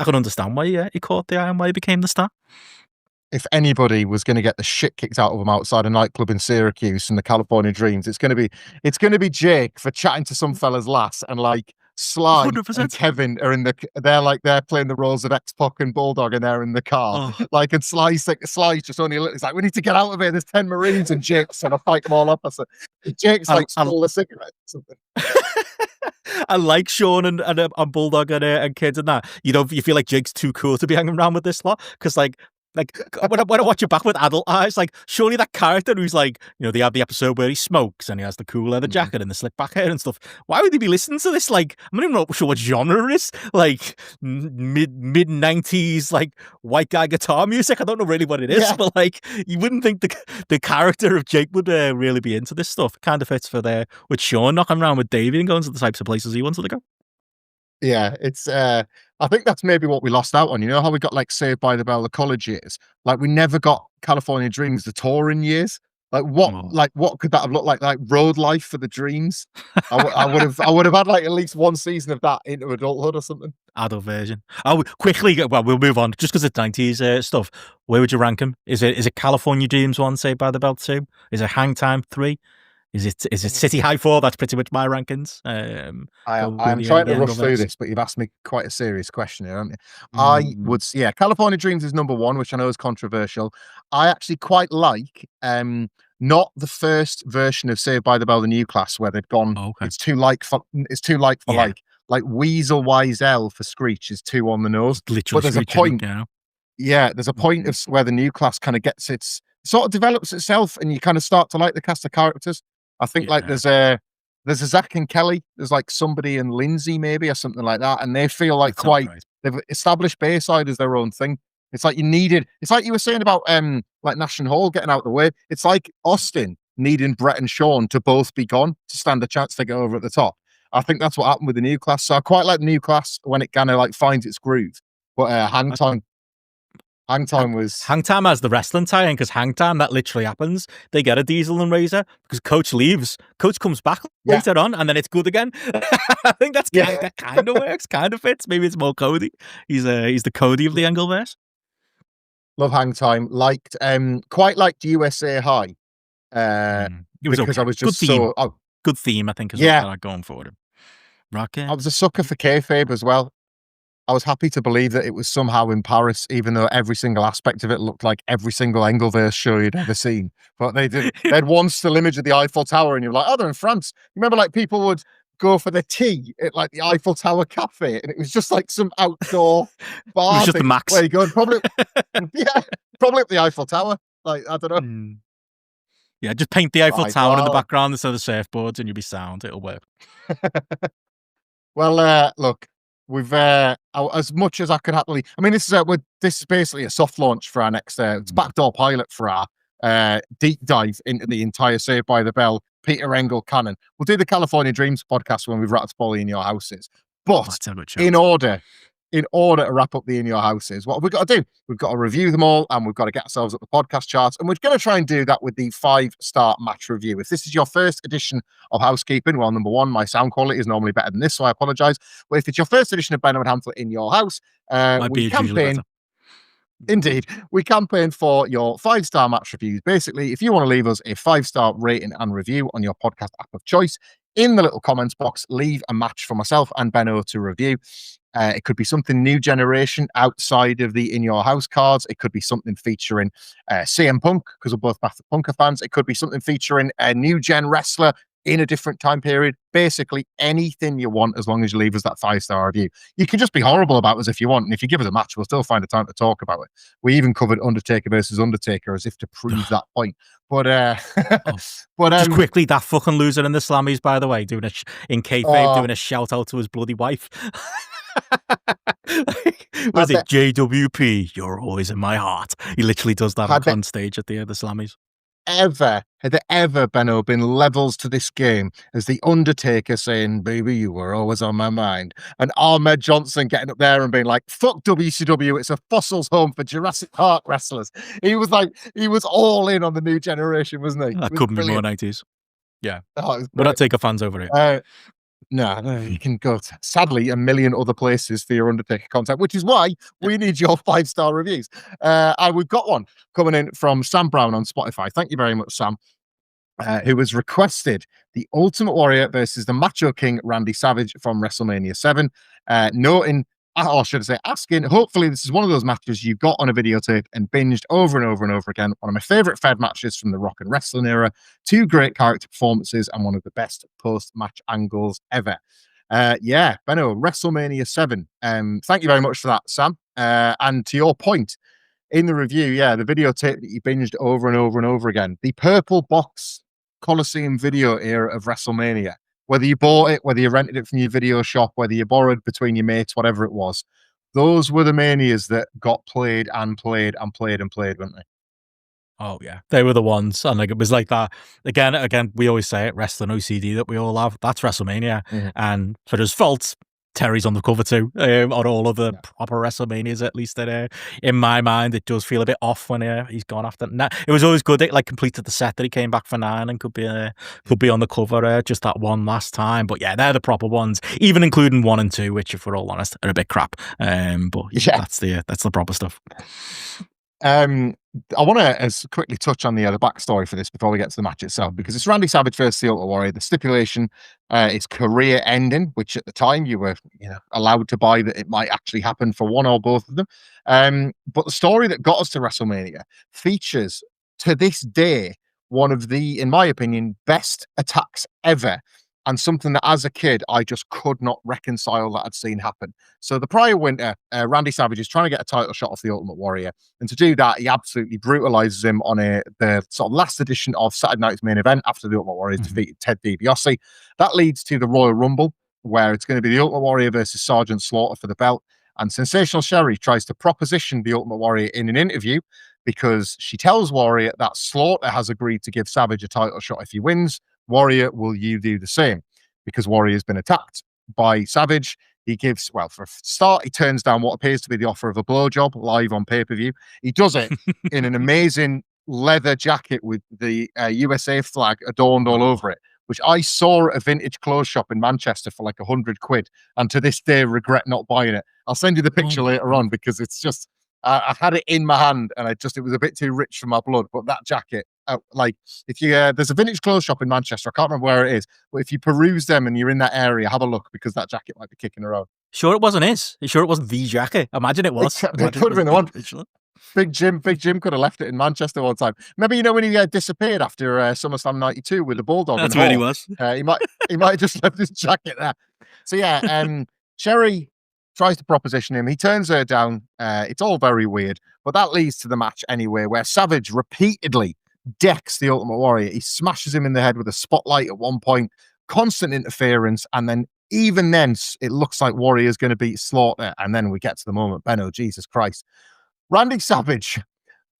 I can understand why he caught the eye and why he became the star. If anybody was going to get the shit kicked out of them outside a nightclub in Syracuse and the California Dreams, it's going to be Jake for chatting to some fella's lass, and like Sly 100%. And Kevin are they're playing the roles of X-Pac and Bulldog, and they're in the car. Like, and Sly's just only he's like, we need to get out of here. There's 10 Marines, and Jake's trying to fight them all up. Jake's like, stole a cigarette or something. I like Shawn and Bulldog and kids and that. You know, you feel like Jake's too cool to be hanging around with this lot, because like when I watch it back with adult eyes, like surely that character who's like, you know, they have the episode where he smokes and he has the cool leather jacket and the slick back hair and stuff. Why would they be listening to this? Like, I'm not even sure what genre it is. Like mid 90s, like white guy guitar music. I don't know really what it is, but like you wouldn't think the character of Jake would really be into this stuff. It kind of fits with Shawn knocking around with Davey and going to the types of places he wanted to go. Yeah, it's I think that's maybe what we lost out on. You know how we got like Saved by the Bell the college years? Like we never got California Dreams the touring years. Like what could that have looked like? Like Road Life for the Dreams. I would have had like at least one season of that into adulthood or something. Adult version. Oh, quickly. Well, we'll move on just because it's 90s stuff. Where would you rank them? Is it California Dreams 1, Saved by the Bell 2? Is it Hang Time 3? Is it City High 4? That's pretty much my rankings. I'm trying to rush through this, but you've asked me quite a serious question here, haven't you? California Dreams is number 1, which I know is controversial. I actually quite like not the first version of Saved by the Bell, the new class, where they've gone. Okay. It's too like for like. Like Weasel Wiesel for Screech is too on the nose. Literally, but there's a point. There's a point of where the new class kind of gets sort of develops itself, and you kind of start to like the cast of characters. I think like there's a Zach and Kelly, there's like somebody and Lindsay maybe or something like that, and they feel like they've established Bayside as their own thing. It's like it's like you were saying about like Nash and Hall getting out of the way. It's like Austin needing Brett and Shawn to both be gone to stand a chance to get over at the top. I think that's what happened with the new class. So I quite like the new class when it kind of like finds its groove. But Hang Time has the wrestling tie-in, because Hang Time, that literally happens. They get a Diesel and Razor because Coach leaves. Coach comes back later on, and then it's good again. I think that kind of works, kind of fits. Maybe it's more Cody. He's the Cody of the Engleverse. Love Hang Time. Quite liked USA High. It was because I was just good theme, I think, is what I'm going for him. Rockin'. I was a sucker for kayfabe as well. I was happy to believe that it was somehow in Paris, even though every single aspect of it looked like every single Engleverse show you'd ever seen. But they had one still image of the Eiffel Tower, and you're like, oh, they're in France. You remember, like, people would go for the tea at like the Eiffel Tower cafe, and it was just like some outdoor bar. It was just the Max. Where you go, probably at the Eiffel Tower. Like, I don't know. Yeah, just paint the Eiffel Tower in the background instead of the surfboards, and you'll be sound. It'll work. Well, look, we've as much as I could happily. I mean, this is basically a soft launch for our next. It's backdoor pilot for our deep dive into the entire Saved by the Bell Peter Engel canon. We'll do the California Dreams podcast when we've wrapped up all In Your Houses. But in order to wrap up the In Your Houses, what have we got to do? We've got to review them all, and we've got to get ourselves up the podcast charts, and we're going to try and do that with the 5-star match review. If this is your first edition of Housekeeping, well, number one, my sound quality is normally better than this, so I apologise. But if it's your first edition of Benno and Hamflett in your house, we campaign. Indeed, we campaign for your 5-star match reviews. Basically, if you want to leave us a 5-star rating and review on your podcast app of choice, in the little comments box, leave a match for myself and Benno to review. It could be something new generation outside of the In Your House cards. It could be something featuring CM Punk, because we're both massive Punker fans. It could be something featuring a new gen wrestler in a different time period. Basically, anything you want, as long as you leave us that 5-star review. You can just be horrible about us if you want, and if you give us a match, we'll still find the time to talk about it. We even covered Undertaker versus Undertaker as if to prove that point. But just quickly, that fucking loser in the Slammies, by the way, doing in kayfabe, doing a shout out to his bloody wife. Was it JWP? You're always in my heart. He literally does that on stage at the Slammies. Had there ever, Benno, been levels to this game as the Undertaker saying, "Baby, you were always on my mind," and Ahmed Johnson getting up there and being like, "Fuck WCW, it's a fossils home for Jurassic Park wrestlers." He was all in on the new generation, wasn't he? That couldn't be more 90s. Yeah, we're not Taker fans over here. No, you can go to, sadly, a million other places for your Undertaker content, which is why we need your 5-star reviews. We've got one coming in from Sam Brown on Spotify. Thank you very much, Sam, who has requested the Ultimate Warrior versus the Macho King Randy Savage from WrestleMania 7, asking, hopefully this is one of those matches you got on a videotape and binged over and over and over again. One of my favourite Fed matches from the Rock and Wrestling era. 2 great character performances and one of the best post-match angles ever. Benno, WrestleMania 7. Thank you very much for that, Sam. And to your point, in the review, the videotape that you binged over and over and over again, the purple box Coliseum video era of WrestleMania. Whether you bought it, whether you rented it from your video shop, whether you borrowed between your mates, whatever it was, those were the manias that got played and played and played and played, weren't they? Oh yeah, they were the ones, and like it was like that again. We always say it, wrestling OCD that we all have. That's WrestleMania, and for his faults, Terry's on the cover too, on all of the proper WrestleManias, at least. In my mind, it does feel a bit off when he's gone after. It was always good that like completed the set that he came back for 9 and could be on the cover just that one last time. But yeah, they're the proper ones, even including 1 and 2, which, if we're all honest, are a bit crap. But yeah, that's the proper stuff. I want to quickly touch on the backstory for this before we get to the match itself, because it's Randy Savage versus the Ultimate Warrior. The stipulation is career ending, which at the time you were allowed to buy that it might actually happen for one or both of them. But the story that got us to WrestleMania features, to this day, one of the, in my opinion, best attacks ever, and something that as a kid I just could not reconcile that I'd seen happen. So the prior winter, Randy Savage is trying to get a title shot off the Ultimate Warrior, and to do that, he absolutely brutalizes him on the sort of last edition of Saturday Night's Main Event after the Ultimate Warrior defeated Ted DiBiase. That leads to the Royal Rumble, where it's going to be the Ultimate Warrior versus Sergeant Slaughter for the belt. And Sensational Sherry tries to proposition the Ultimate Warrior in an interview, because she tells Warrior that Slaughter has agreed to give Savage a title shot if he wins. Warrior, will you do the same? Because Warrior's been attacked by Savage. He gives, well, for a start, he turns down what appears to be the offer of a blowjob live on pay-per-view. He does it in an amazing leather jacket with the USA flag adorned all over it, which I saw at a vintage clothes shop in Manchester for like £100, and to this day regret not buying it. I'll send you the picture later on, because it's just, I had it in my hand and it was a bit too rich for my blood. But that jacket, like, if you there's a vintage clothes shop in Manchester, I can't remember where it is, but if you peruse them and you're in that area, have a look, because that jacket might be kicking around. Sure, it wasn't his. Sure, it wasn't the jacket. Imagine it was. It could have been the one. Big Jim could have left it in Manchester one time. Maybe, when he disappeared after SummerSlam '92 with the Bulldog. That's where he was. He might have just left his jacket there. So yeah, Sherry tries to proposition him. He turns her down. It's all very weird, but that leads to the match anyway, where Savage repeatedly decks the Ultimate Warrior. He smashes him in the head with a spotlight at one point, constant interference, and then even then it looks like Warrior's going to beat Slaughter, and then we get to the moment. Benno, Jesus Christ. Randy Savage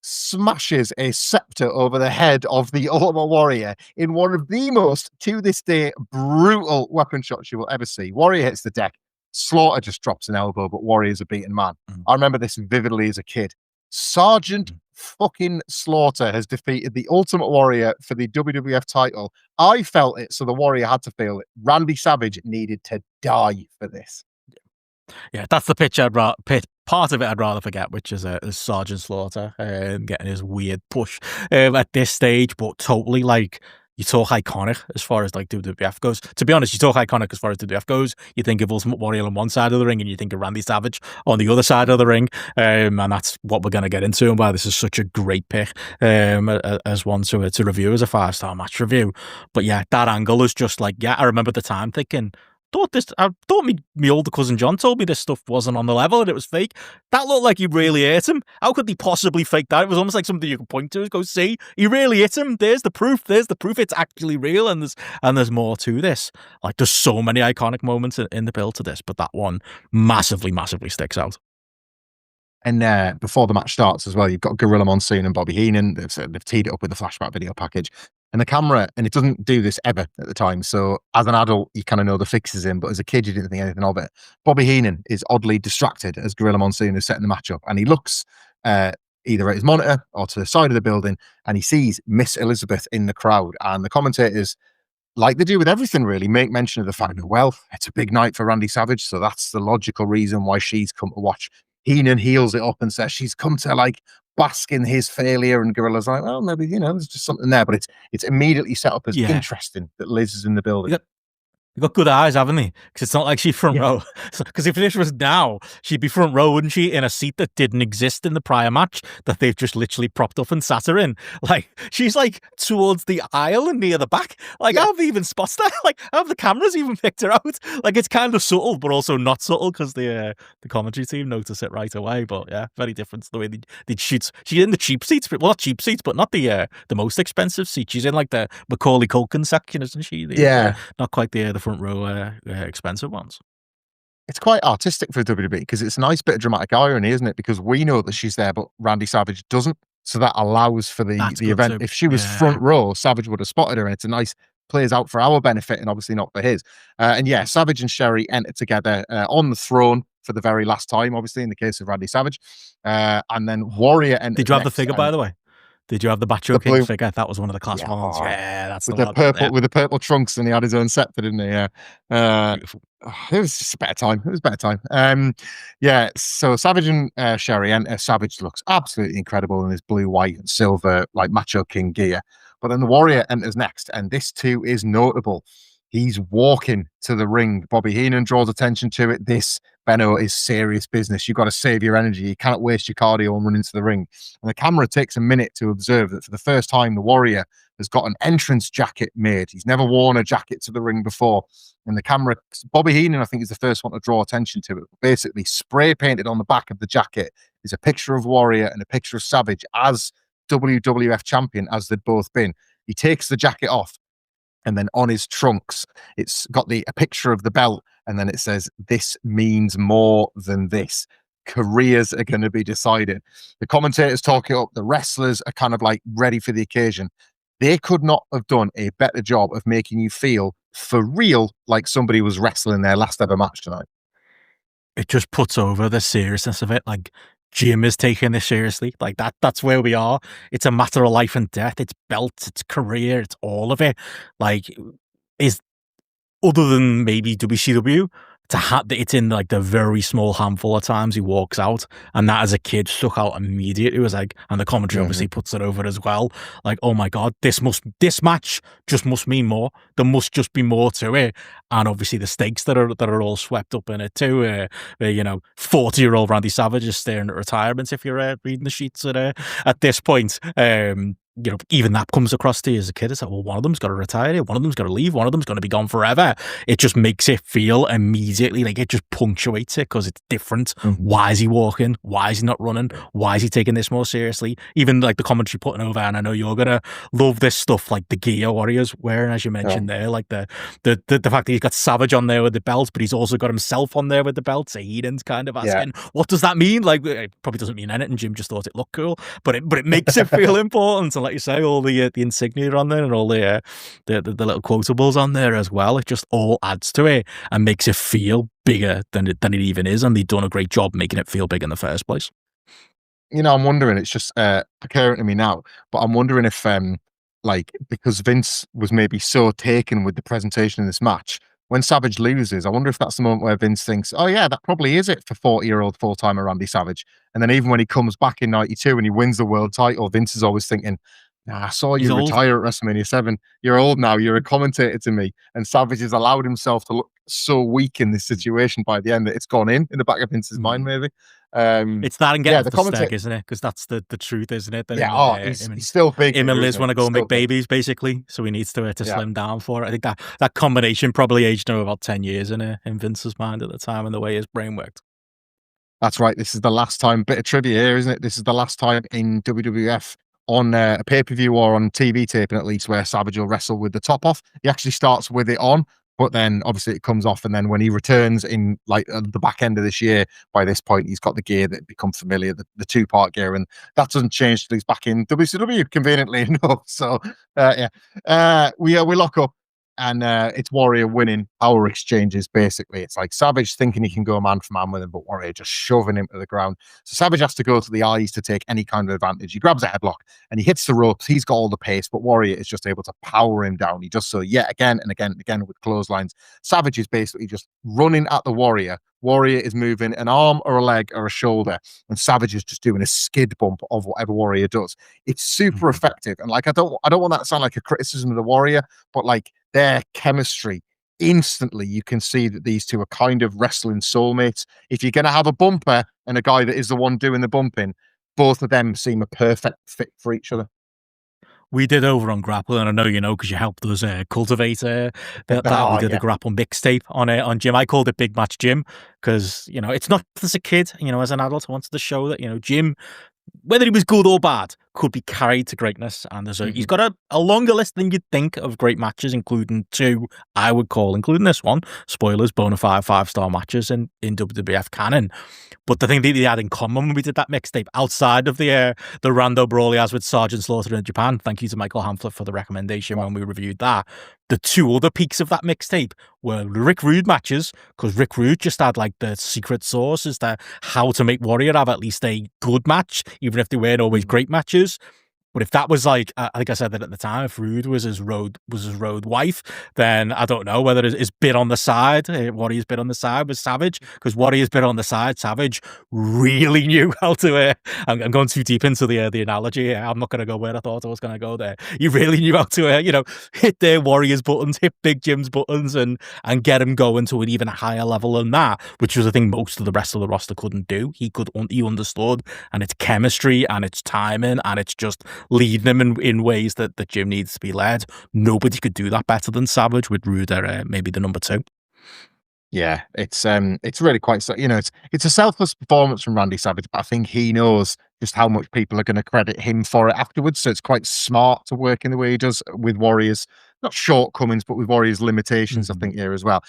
smashes a scepter over the head of the Ultimate Warrior in one of the most, to this day, brutal weapon shots you will ever see. Warrior hits the deck. Slaughter just drops an elbow, but Warrior's a beaten man. I remember this vividly as a kid. Sergeant fucking Slaughter has defeated the Ultimate Warrior for the WWF title. I felt it, so the Warrior had to feel it. Randy Savage needed to die for this. Yeah, that's the pitch part of it I'd rather forget, which is Sergeant Slaughter getting his weird push at this stage, but totally, like, you talk iconic as far as like WWF goes. To be honest, you talk iconic as far as WWF goes. You think of Ultimate Warrior on one side of the ring, and you think of Randy Savage on the other side of the ring, and that's what we're going to get into, and why this is such a great pick as one to review as a 5-star match review. But yeah, that angle is just like, yeah, I remember at the time thinking, I thought me older cousin John told me this stuff wasn't on the level and it was fake. That looked like he really hit him. How could he possibly fake that? It was almost like something you could point to and go, see, he really hit him. There's the proof. It's actually real, and there's more to this. Like, there's so many iconic moments in the build to this, but that one massively sticks out. And before the match starts as well, you've got Gorilla Monsoon and Bobby Heenan. They've teed it up with the flashback video package. And the camera, and it doesn't do this ever at the time. So as an adult, you kind of know the fixes in, but as a kid, you didn't think anything of it. Bobby Heenan is oddly distracted as Gorilla Monsoon is setting the match up. And he looks either at his monitor or to the side of the building, and he sees Miss Elizabeth in the crowd. And the commentators, like they do with everything really, make mention of the fact that, well, it's a big night for Randy Savage, so that's the logical reason why she's come to watch. Heenan heels it up and says she's come to like bask in his failure, and Gorilla's like, well, maybe, there's just something there, but it's immediately set up as interesting that Liz is in the building. You've got good eyes, haven't they? Because it's not like she's front row. Because if this was now, she'd be front row, wouldn't she, in a seat that didn't exist in the prior match that they've just literally propped up and sat her in. Like, she's like towards the aisle and near the back. Like, how have they even spotted that? Like, how have the cameras even picked her out? Like, it's kind of subtle, but also not subtle, because the commentary team notice it right away. But yeah, very different to the way they'd shoot. She's in the cheap seats, well, not cheap seats, but not the most expensive seat. She's in like the Macaulay Culkin section, isn't she? Not quite the front row expensive ones. It's quite artistic for WWE, because it's a nice bit of dramatic irony, isn't it? Because we know that she's there, but Randy Savage doesn't. So that allows for the event. If she was front row, Savage would have spotted her, and it's a nice plays out for our benefit and obviously not for his. And yeah, Savage and Sherry enter together on the throne for the very last time, obviously, in the case of Randy Savage. And then Warrior enters. Did you have the figure, by the way? Did you have the Macho King figure? That was one of the class ones. Yeah, that's with the one. With the purple trunks, and he had his own scepter, didn't he? Yeah. It was just a better time. It was a better time. Yeah. So Savage and Sherry enter. Savage looks absolutely incredible in his blue, white, and silver, like Macho King gear. But then the Warrior enters next, and this too is notable. He's walking to the ring. Bobby Heenan draws attention to it. This, Benno, is serious business. You've got to save your energy. You cannot waste your cardio and run into the ring. And the camera takes a minute to observe that for the first time, the Warrior has got an entrance jacket made. He's never worn a jacket to the ring before. And the camera, Bobby Heenan, I think, is the first one to draw attention to it. Basically, spray painted on the back of the jacket is a picture of Warrior and a picture of Savage as WWF champion, as they'd both been. He takes the jacket off, and then on his trunks, it's got a picture of the belt, and then it says, "This means more than this. Careers are going to be decided." The commentators talk it up. The wrestlers are kind of like ready for the occasion. They could not have done a better job of making you feel for real like somebody was wrestling their last ever match tonight. It just puts over the seriousness of it. Like, Jim is taking this seriously. Like, that's where we are. It's a matter of life and death. It's belts, it's career, it's all of it. Like, is other than maybe WCW, it's in like the very small handful of times he walks out, and that as a kid stuck out immediately. It was like, and the commentary obviously puts it over as well. Like, oh my god, this match just must mean more. There must just be more to it, and obviously the stakes that are all swept up in it too. 40-year-old Randy Savage is staring at retirement. If you're reading the sheets at this point, even that comes across to you as a kid. It's like, well, one of them's got to retire, one of them's got to leave, one of them's going to be gone forever. It just makes it feel immediately like it just punctuates it because it's different. Why is he walking? Why is he not running? Why is he taking this more seriously? Even like the commentary putting over, and I know you're gonna love this stuff, like the gear Warrior's wearing, as you mentioned there, like the fact that he's got Savage on there with the belt, but he's also got himself on there with the belt. So Eden's kind of asking, what does that mean? Like, it probably doesn't mean anything. Jim just thought it looked cool, but it makes it feel important. And like you say, all the insignia on there and all the little quotables on there as well. It just all adds to it and makes it feel bigger than it even is. And they've done a great job making it feel big in the first place. I'm wondering, it's just occurring to me now, but I'm wondering if because Vince was maybe so taken with the presentation in this match, when Savage loses, I wonder if that's the moment where Vince thinks, oh yeah, that probably is it for 40-year-old full-timer Randy Savage. And then even when he comes back in 92 and he wins the world title, Vince is always thinking, I saw you retire at WrestleMania 7. You're old now. You're a commentator to me. And Savage has allowed himself to look so weak in this situation by the end that it's gone in the back of Vince's mind, maybe. It's that and getting the stag, isn't it? Because that's the truth, isn't it? That he's still big. Him and Liz want to go and make babies, basically. So he needs to slim down for it. I think that combination probably aged him about 10 years in Vince's mind at the time and the way his brain worked. That's right. This is the last time, bit of trivia here, isn't it? This is the last time in WWF on a pay-per-view or on TV taping, at least, where Savage will wrestle with the top off. He actually starts with it on, but then obviously it comes off, and then when he returns in like the back end of this year, by this point he's got the gear that become familiar, the two-part gear, and that doesn't change till he's back in WCW, conveniently enough. So we lock up, and it's Warrior winning power exchanges. Basically, it's like Savage thinking he can go man for man with him, but Warrior just shoving him to the ground. So Savage has to go to the eyes to take any kind of advantage. He grabs a headlock and he hits the ropes. He's got all the pace, but Warrior is just able to power him down. He does so yet again and again and again with clotheslines. Savage is basically just running at the Warrior. Warrior is moving an arm or a leg or a shoulder, and Savage is just doing a skid bump of whatever Warrior does. It's super effective, and like I don't want that to sound like a criticism of the Warrior, but like their chemistry, instantly you can see that these two are kind of wrestling soulmates. If you're going to have a bumper and a guy that is the one doing the bumping, both of them seem a perfect fit for each other. We did over on GRAPPL, and I know you know because you helped us cultivate that. We did the GRAPPL mixtape on Jim. I called it Big Match Jim because it's not as a kid, as an adult, I wanted to show that Jim, whether he was good or bad, could be carried to greatness. And he's got a longer list than you'd think of great matches, including 2, I would call, including this one, spoilers, bona fide 5-star matches in WWF canon. But the thing that they had in common when we did that mixtape, outside of the rando brawl he has with Sergeant Slaughter in Japan, thank you to Michael Hamflett for the recommendation when we reviewed that, the 2 other peaks of that mixtape were Rick Rude matches, because Rick Rude just had like the secret sauce as to how to make Warrior have at least a good match, even if they weren't always great matches. But if that was like, I think I said that at the time, if Rude was his road wife, then I don't know whether his bit on the side, Warrior's bit on the side was Savage, because Warrior's bit on the side, Savage really knew how to. I'm going too deep into the analogy. I'm not going to go where I thought I was going to go there. He really knew how to, hit their Warrior's buttons, hit Big Jim's buttons, and get him going to an even higher level than that, which was the thing most of the rest of the roster couldn't do. He understood, and it's chemistry, and it's timing, and it's just leading him in ways that Jim needs to be led. Nobody could do that better than Savage, with Rude maybe the number 2. Yeah, it's really quite, it's a selfless performance from Randy Savage, but I think he knows just how much people are going to credit him for it afterwards. So it's quite smart to work in the way he does with Warrior's, not shortcomings, but with Warrior's limitations, I think, here as well.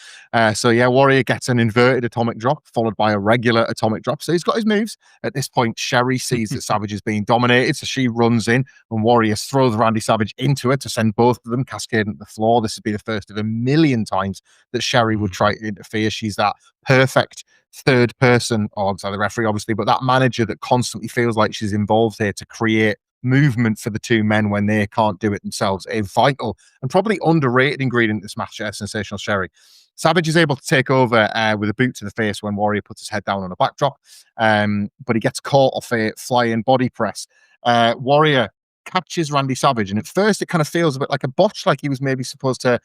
So yeah, Warrior gets an inverted atomic drop followed by a regular atomic drop. So he's got his moves. At this point, Sherry sees that Savage is being dominated, so she runs in and Warrior throws Randy Savage into it to send both of them cascading to the floor. This would be the first of a million times that Sherry would try to interfere. She's that perfect third person, outside the referee, obviously, but that manager that constantly feels like she's involved here to create movement for the 2 men when they can't do it themselves. A vital and probably underrated ingredient in this match, Sensational Sherry. Savage is able to take over with a boot to the face when Warrior puts his head down on a backdrop, but he gets caught off a flying body press. Warrior catches Randy Savage, and at first it kind of feels a bit like a botch, like he was maybe supposed to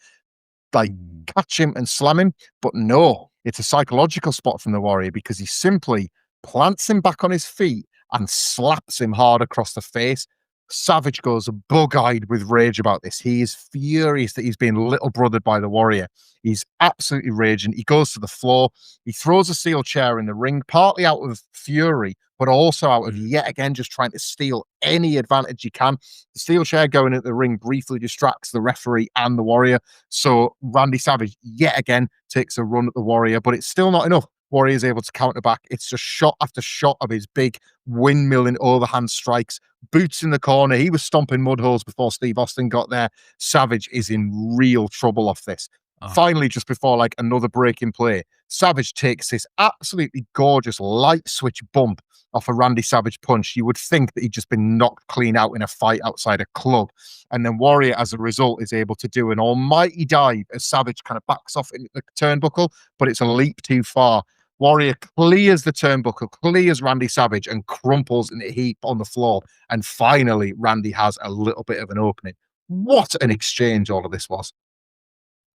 like catch him and slam him, but no, it's a psychological spot from the Warrior, because he simply plants him back on his feet and slaps him hard across the face. Savage goes bug-eyed with rage about this. He is furious that he's being little brothered by the Warrior. He's absolutely raging. He goes to the floor. He throws a steel chair in the ring, partly out of fury, but also out of, yet again, just trying to steal any advantage he can. The steel chair going into the ring briefly distracts the referee and the Warrior. So Randy Savage, yet again, takes a run at the Warrior, but it's still not enough. Warrior is able to counter back. It's just shot after shot of his big windmilling overhand strikes. Boots in the corner. He was stomping mud holes before Steve Austin got there. Savage is in real trouble off this. Finally, just before like another break in play, Savage takes this absolutely gorgeous light switch bump off a Randy Savage punch. You would think that he'd just been knocked clean out in a fight outside a club. And then Warrior, as a result, is able to do an almighty dive as Savage kind of backs off into the turnbuckle, but it's a leap too far. Warrior clears the turnbuckle, clears Randy Savage, and crumples in a heap on the floor. And finally, Randy has a little bit of an opening. What an exchange all of this was.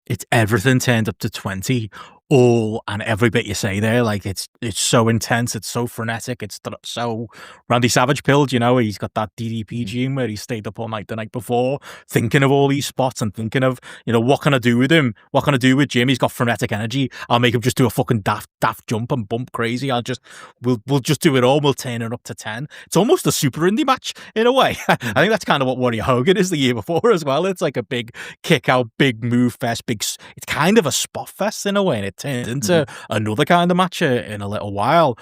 It's everything turned up to 20, all and every bit you say there. Like it's so intense, it's so frenetic, it's so Randy Savage pilled, he's got that DDP gene where he stayed up all night the night before, thinking of all these spots and thinking of, what can I do with him? What can I do with Jim? He's got frenetic energy. I'll make him just do a fucking daft jump and bump crazy. We'll just do it all. We'll turn it up to 10. It's almost a super indie match in a way. I think that's kind of what Warrior Hogan is the year before as well. It's like a big kick out, big move fest, it's kind of a spot fest in a way, and it turns into another kind of match in a little while.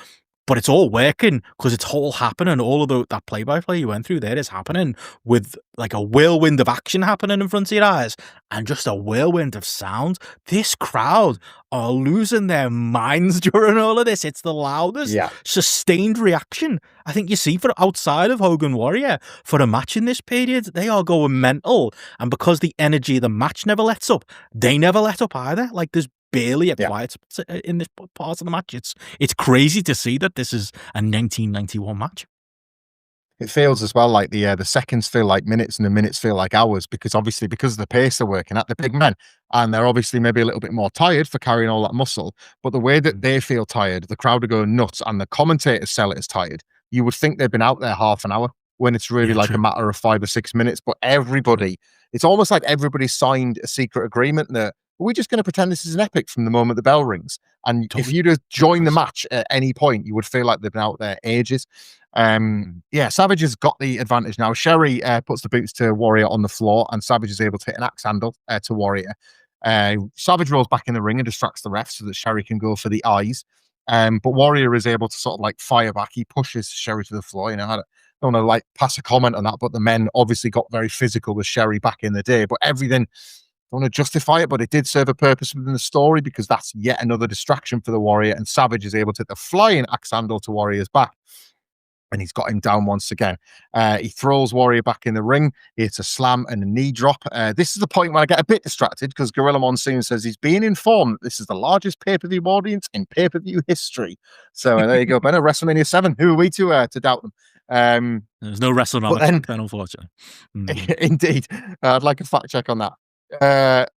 But it's all working because it's all happening. All of that play-by-play you went through there is happening with like a whirlwind of action happening in front of your eyes and just a whirlwind of sound. This crowd are losing their minds during all of this. It's the loudest sustained reaction I think you see for outside of Hogan Warrior for a match in this period. They are going mental. And because the energy of the match never lets up, they never let up either. Like there's barely a quiet in this part of the match. It's crazy to see that this is a 1991 match. It feels as well like the seconds feel like minutes and the minutes feel like hours, because of the pace they're working at, the big men, and they're obviously maybe a little bit more tired for carrying all that muscle, but the way that they feel tired, the crowd are going nuts and the commentators sell it as tired. You would think they've been out there half an hour when it's really a matter of 5 or 6 minutes, but it's almost like everybody signed a secret agreement that Are we just going to pretend this is an epic from the moment the bell rings? And if you'd have joined the match at any point, you would feel like they've been out there ages. Savage has got the advantage now. Sherry puts the boots to Warrior on the floor, and Savage is able to hit an axe handle to Warrior. Savage rolls back in the ring and distracts the ref so that Sherry can go for the eyes. But Warrior is able to sort of like fire back. He pushes Sherry to the floor. I don't want to like pass a comment on that, but the men obviously got very physical with Sherry back in the day. But everything, I don't want to justify it, but it did serve a purpose within the story because that's yet another distraction for the Warrior. And Savage is able to hit the flying axe handle to Warrior's back. And he's got him down once again. He throws Warrior back in the ring. It's a slam and a knee drop. This is the point where I get a bit distracted because Gorilla Monsoon says he's being informed that this is the largest pay-per-view audience in pay-per-view history. So there you go, Benno. WrestleMania 7. Who are we to doubt them? There's no WrestleMania then, unfortunately. Indeed. I'd like a fact check on that.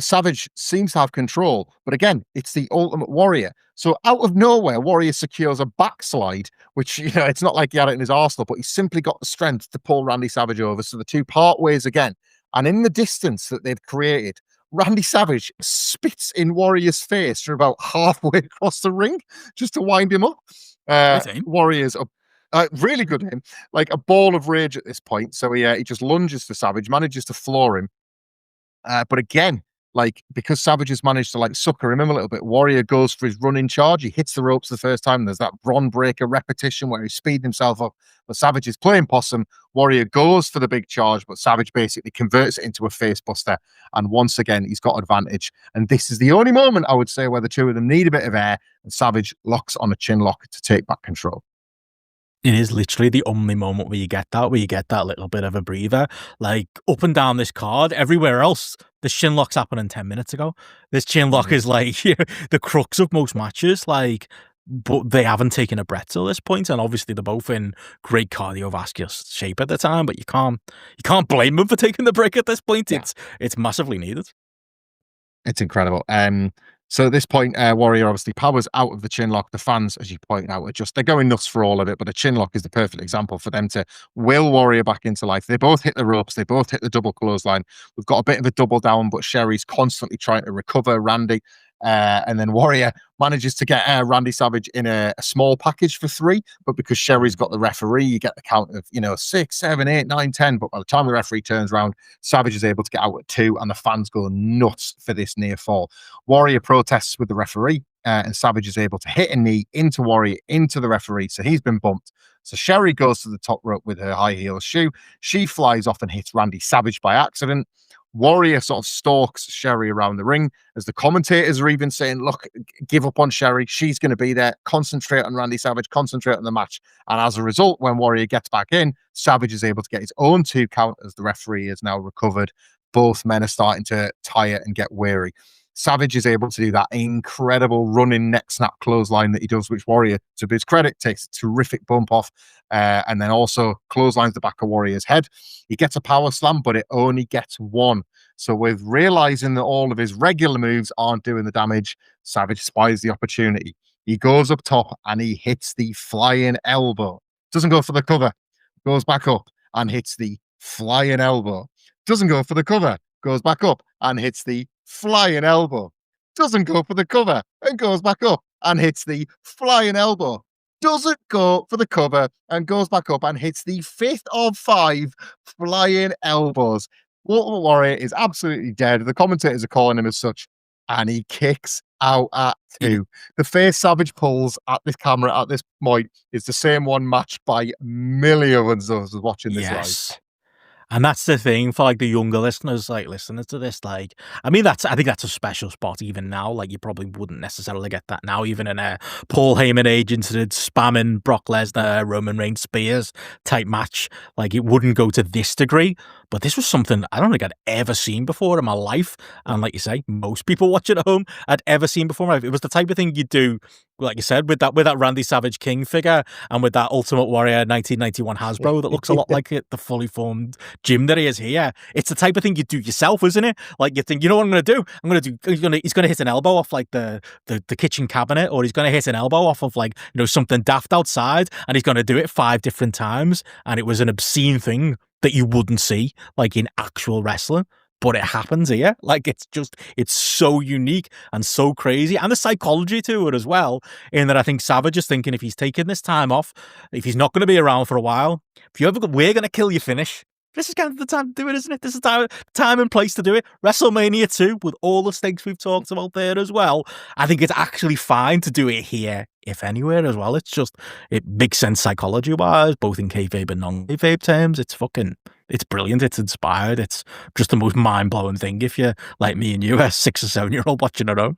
Savage seems to have control, but again, it's the Ultimate Warrior. So out of nowhere, Warrior secures a backslide, which, it's not like he had it in his arsenal, but he's simply got the strength to pull Randy Savage over. So the two part ways again. And in the distance that they've created, Randy Savage spits in Warrior's face from about halfway across the ring just to wind him up. Warrior's up. Really good aim, like a ball of rage at this point. So he just lunges for Savage, manages to floor him. But again, because Savage has managed to sucker him in a little bit, Warrior goes for his running charge. He hits the ropes the first time. There's that Bron Breaker repetition where he's speeding himself up, but Savage is playing possum. Warrior goes for the big charge, but Savage basically converts it into a face buster. And once again, he's got advantage. And this is the only moment, I would say, where the two of them need a bit of air, and Savage locks on a chin lock to take back control. It is literally the only moment where you get that little bit of a breather. Like, up and down this card, everywhere else, the shin lock's happening 10 minutes ago. This chin lock is the crux of most matches, but they haven't taken a breath till this point, and obviously they're both in great cardiovascular shape at the time, but you can't blame them for taking the break at this point. Yeah. It's massively needed. It's incredible. So at this point, Warrior obviously powers out of the chin lock. The fans, as you point out, they're going nuts for all of it, but a chin lock is the perfect example for them to will Warrior back into life. They both hit the ropes. They both hit the double clothesline. We've got a bit of a double down, but Sherry's constantly trying to recover Randy. And then Warrior manages to get Randy Savage in a small package for 3, but because Sherry's got the referee, you get the count of 6, 7, 8, 9, 10. But by the time the referee turns around, Savage is able to get out at 2, and the fans go nuts for this near fall. Warrior protests with the referee, and Savage is able to hit a knee into Warrior, into the referee, so he's been bumped. So Sherry goes to the top rope with her high heel shoe. She flies off and hits Randy Savage by accident. Warrior sort of stalks Sherry around the ring as the commentators are even saying, look, give up on Sherry. She's going to be there. Concentrate on Randy Savage. Concentrate on the match. And as a result, when Warrior gets back in, Savage is able to get his own 2 count as the referee is now recovered. Both men are starting to tire and get weary. Savage is able to do that incredible running neck snap clothesline that he does, which Warrior, to his credit, takes a terrific bump off, and then also clotheslines the back of Warrior's head. He gets a power slam, but it only gets 1. So with realizing that all of his regular moves aren't doing the damage, Savage spies the opportunity. He goes up top and he hits the flying elbow. Doesn't go for the cover. Goes back up and hits the flying elbow. Doesn't go for the cover. Goes back up and hits the flying elbow. Doesn't go for the cover and goes back up and hits the flying elbow. Doesn't go for the cover and goes back up and hits the 5th of 5 flying elbows. Ultimate Warrior is absolutely dead. The commentators are calling him as such, and he kicks out at 2. The face Savage pulls at this camera at this point is the same one matched by millions of us watching this live. And that's the thing for the younger listeners, listening to this. I think that's a special spot even now. You probably wouldn't necessarily get that now, even in a Paul Heyman agented spamming Brock Lesnar, Roman Reigns, Spears type match. It wouldn't go to this degree, but this was something I don't think I'd ever seen before in my life. And like you say, most people watching at home had ever seen before. It was the type of thing you do, like you said, with that Randy Savage King figure and with that Ultimate Warrior 1991 Hasbro that looks a lot like the fully formed Jim that he is here. It's the type of thing you do yourself, isn't it? You think, you know what I'm going to do? He's going to hit an elbow off the kitchen cabinet, or he's going to hit an elbow off of something daft outside, and he's going to do it 5 different times. And it was an obscene thing that you wouldn't see in actual wrestling. but it happens here. Like, it's so unique and so crazy. And the psychology to it as well, in that I think Savage is thinking, if he's taking this time off, if he's not going to be around for a while, we're going to kill your finish. This is kind of the time to do it, isn't it? This is time and place to do it. WrestleMania 2, with all the stakes we've talked about there as well, I think it's actually fine to do it here, if anywhere, as well. It makes sense psychology-wise, both in kayfabe and non-kayfabe terms. It's brilliant. It's inspired. It's just the most mind-blowing thing if you're like me and you, a 6 or 7-year-old watching at home.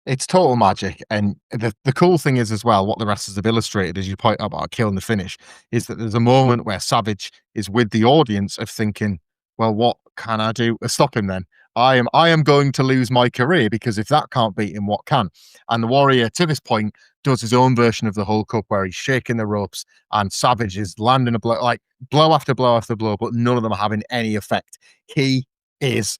It's total magic. And the cool thing is as well, what the wrestlers have illustrated, as you point out about killing the finish, is that there's a moment where Savage is with the audience of thinking, well, what can I do to stop him then? I am going to lose my career, because if that can't beat him, what can? And the Warrior, to this point, does his own version of the Hulk up, where he's shaking the ropes and Savage is landing a blow, like blow after blow after blow, but none of them are having any effect. He is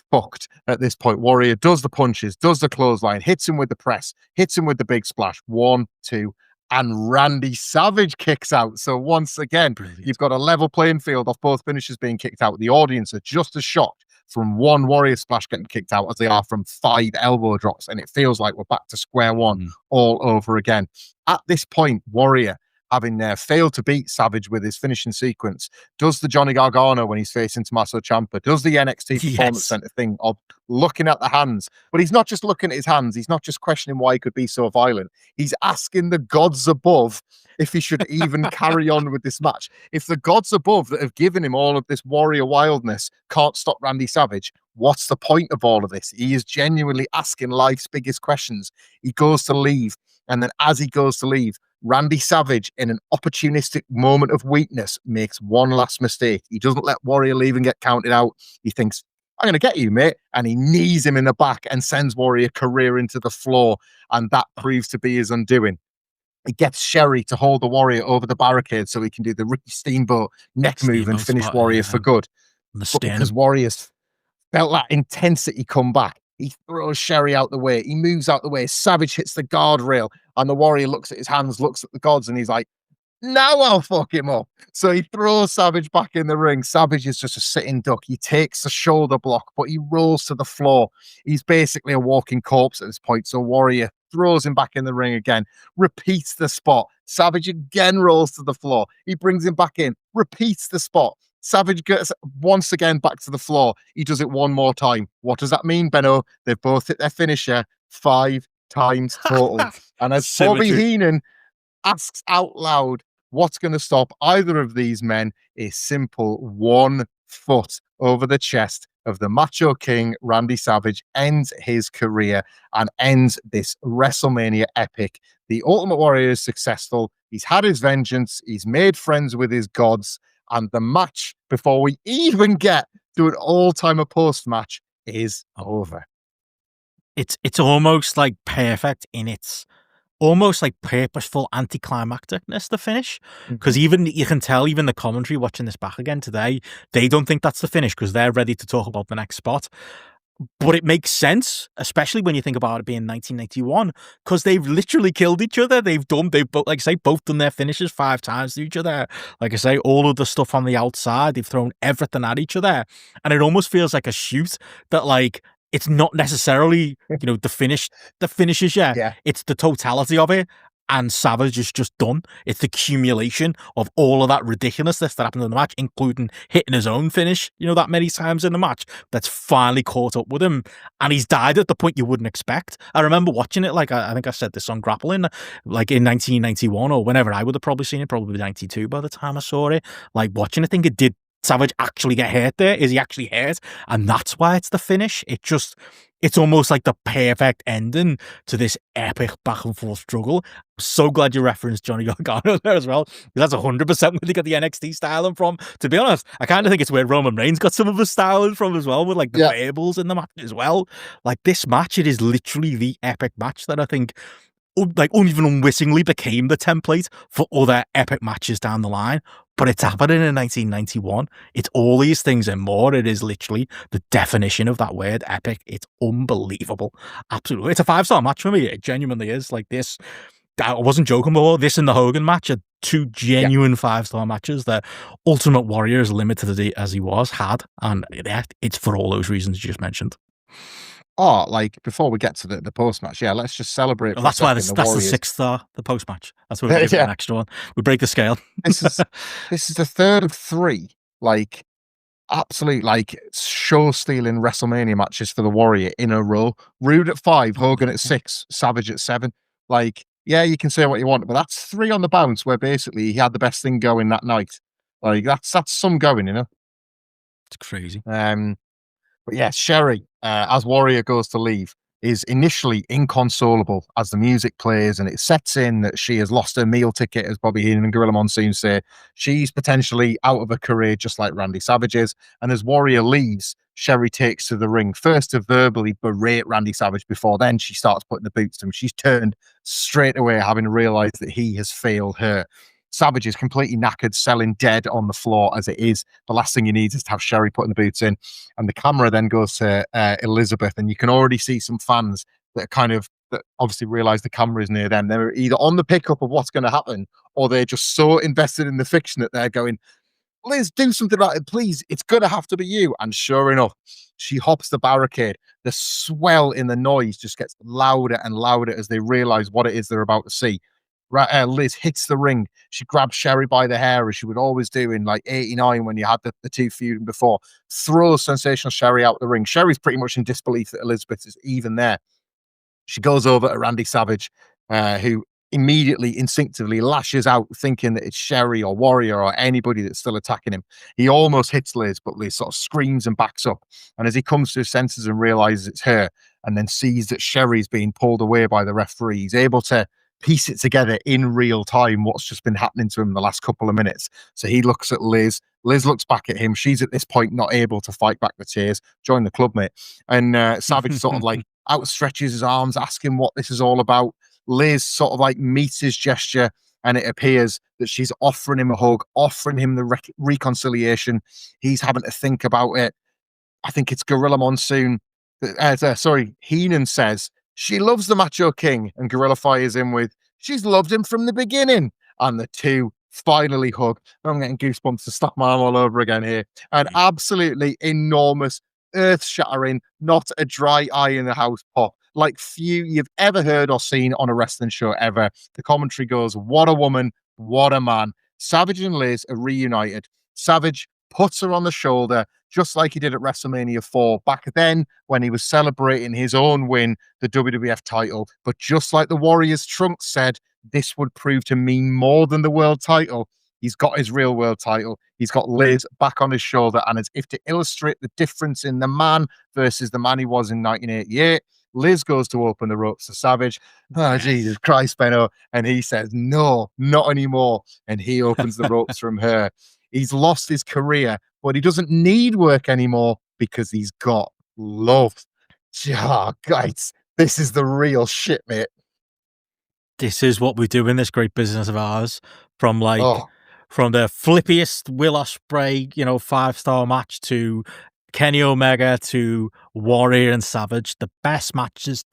fucked at this point. Warrior does the punches, does the clothesline, hits him with the press, hits him with the big splash. 1, 2, and Randy Savage kicks out. So once again, you've got a level playing field of both finishers being kicked out. The audience are just as shocked from one Warrior splash getting kicked out as they are from 5 elbow drops, and it feels like we're back to square one all over again. At this point, Warrior, having failed to beat Savage with his finishing sequence, does the Johnny Gargano when he's facing Tommaso Ciampa, does the NXT Performance Center thing of looking at the hands. But he's not just looking at his hands. He's not just questioning why he could be so violent. He's asking the gods above if he should even carry on with this match. If the gods above that have given him all of this warrior wildness can't stop Randy Savage, what's the point of all of this? He is genuinely asking life's biggest questions. He goes to leave, and then as he goes to leave, Randy Savage, in an opportunistic moment of weakness, makes one last mistake. He doesn't let Warrior leave and get counted out. He thinks, I'm going to get you, mate. And he knees him in the back and sends Warrior careering to the floor. And that proves to be his undoing. He gets Sherry to hold the Warrior over the barricade so he can do the Ricky Steamboat neck move and finish Warrior for good. But because Warrior's felt that intensity come back, he throws Sherry out the way. He moves out the way. Savage hits the guardrail, and the Warrior looks at his hands, looks at the gods, and he's like, now I'll fuck him up. So he throws Savage back in the ring. Savage is just a sitting duck. He takes the shoulder block, but he rolls to the floor. He's basically a walking corpse at this point. So Warrior throws him back in the ring again, repeats the spot. Savage again rolls to the floor. He brings him back in, repeats the spot. Savage gets once again back to the floor. He does it one more time. What does that mean, Benno? They've both hit their finisher 5 times total. And as Bobby Heenan asks out loud, what's going to stop either of these men? A simple 1 foot over the chest of the Macho King, Randy Savage, ends his career and ends this WrestleMania epic. The Ultimate Warrior is successful. He's had his vengeance. He's made friends with his gods. And the match, before we even get to an all-timer post-match, is over. It's almost like perfect in its almost like purposeful anticlimacticness, the finish. Because even you can tell, even the commentary watching this back again today, they don't think that's the finish because they're ready to talk about the next spot. But it makes sense, especially when you think about it being 1991, because they've literally killed each other. They've both, like I say, both done their finishes 5 times to each other. Like I say, all of the stuff on the outside, they've thrown everything at each other. And it almost feels like a shoot that, like, it's not necessarily, the finishes, yeah. It's the totality of it. And Savage is just done. It's the accumulation of all of that ridiculousness that happened in the match, including hitting his own finish, that many times in the match, that's finally caught up with him. And he's died at the point you wouldn't expect. I remember watching it, like, I think I said this on GRAPPL, like in 1991 or whenever I would have probably seen it, probably 92 by the time I saw it. Like, watching it, I think it did Savage actually get hurt there? Is he actually hurt? And that's why it's the finish. It's almost like the perfect ending to this epic back and forth struggle. I'm so glad you referenced Johnny Gargano there as well. That's 100% where they got the NXT styling from. To be honest, I kind of think it's where Roman Reigns got some of his styling from as well, with like the variables in the match as well. Like, this match, it is literally the epic match that I think, like, even unwittingly became the template for other epic matches down the line. But it's happening in 1991. It's all these things and more. It is literally the definition of that word, epic. It's unbelievable. Absolutely. It's a 5-star match for me. It genuinely is. Like, this I wasn't joking before. This and the Hogan match are two genuine 5-star matches that Ultimate Warrior, as limited as he was, had. And it's for all those reasons you just mentioned. Oh, like before we get to the post match, let's just celebrate. Well, that's why that's the 6-star, the post match. That's why we give it an extra one. We break the scale. This is the third of 3, like absolute like show stealing WrestleMania matches for the Warrior in a row. Rude at 5, Hogan at 6, Savage at 7. Like, yeah, you can say what you want, but that's 3 on the bounce where basically he had the best thing going that night. Like that's some going, you know. It's crazy. But yeah, Sherry, as Warrior goes to leave, is initially inconsolable as the music plays and it sets in that she has lost her meal ticket, as Bobby Heenan and Gorilla Monsoon say. She's potentially out of her career, just like Randy Savage is. And as Warrior leaves, Sherry takes to the ring, first to verbally berate Randy Savage before then she starts putting the boots to him. She's turned straight away, having realized that he has failed her. Savage is completely knackered, selling dead on the floor as it is. The last thing you need is to have Sherry putting the boots in. And the camera then goes to Elizabeth, and you can already see some fans that that obviously realize the camera is near them. They're either on the pickup of what's going to happen, or they're just so invested in the fiction that they're going, Liz, do something about it, please. It's going to have to be you. And sure enough, she hops the barricade. The swell in the noise just gets louder and louder as they realize what it is they're about to see. Liz hits the ring. She grabs Sherry by the hair, as she would always do in like 89 when you had the two feuding before. Throws sensational Sherry out the ring. Sherry's pretty much in disbelief that Elizabeth is even there. She goes over to Randy Savage, who immediately, instinctively lashes out, thinking that it's Sherry or Warrior or anybody that's still attacking him. He almost hits Liz, but Liz sort of screams and backs up. And as he comes to his senses and realizes it's her, and then sees that Sherry's being pulled away by the referee, he's able to piece it together in real time, what's just been happening to him in the last couple of minutes. So he looks at Liz. Liz looks back at him. She's at this point not able to fight back the tears. Join the club, mate. And Savage sort of like outstretches his arms, asking what this is all about. Liz sort of like meets his gesture, and it appears that she's offering him a hug, offering him the reconciliation. He's having to think about it. I think it's Gorilla Monsoon. Heenan says, she loves the Macho King, and Gorilla fires in with, she's loved him from the beginning. And the two finally hug. I'm getting goosebumps to stop my arm all over again here. An absolutely enormous, earth-shattering, not a dry eye in the house pop, like few you've ever heard or seen on a wrestling show ever. The commentary goes, what a woman, what a man. Savage and Liz are reunited. Savage puts her on the shoulder, just like he did at WrestleMania 4 back then when he was celebrating his own win, the WWF title. But just like the Warriors Trunks said, this would prove to mean more than the world title. He's got his real world title. He's got Liz back on his shoulder. And as if to illustrate the difference in the man versus the man he was in 1988, Liz goes to open the ropes to Savage. Oh, Jesus Christ, Benno. And he says, no, not anymore. And he opens the ropes from her. He's lost his career, but he doesn't need work anymore because he's got love. Oh, guys, this is the real shit, mate. This is what we do in this great business of ours. From the flippiest Will Ospreay, 5-star match to Kenny Omega to Warrior and Savage, the best matches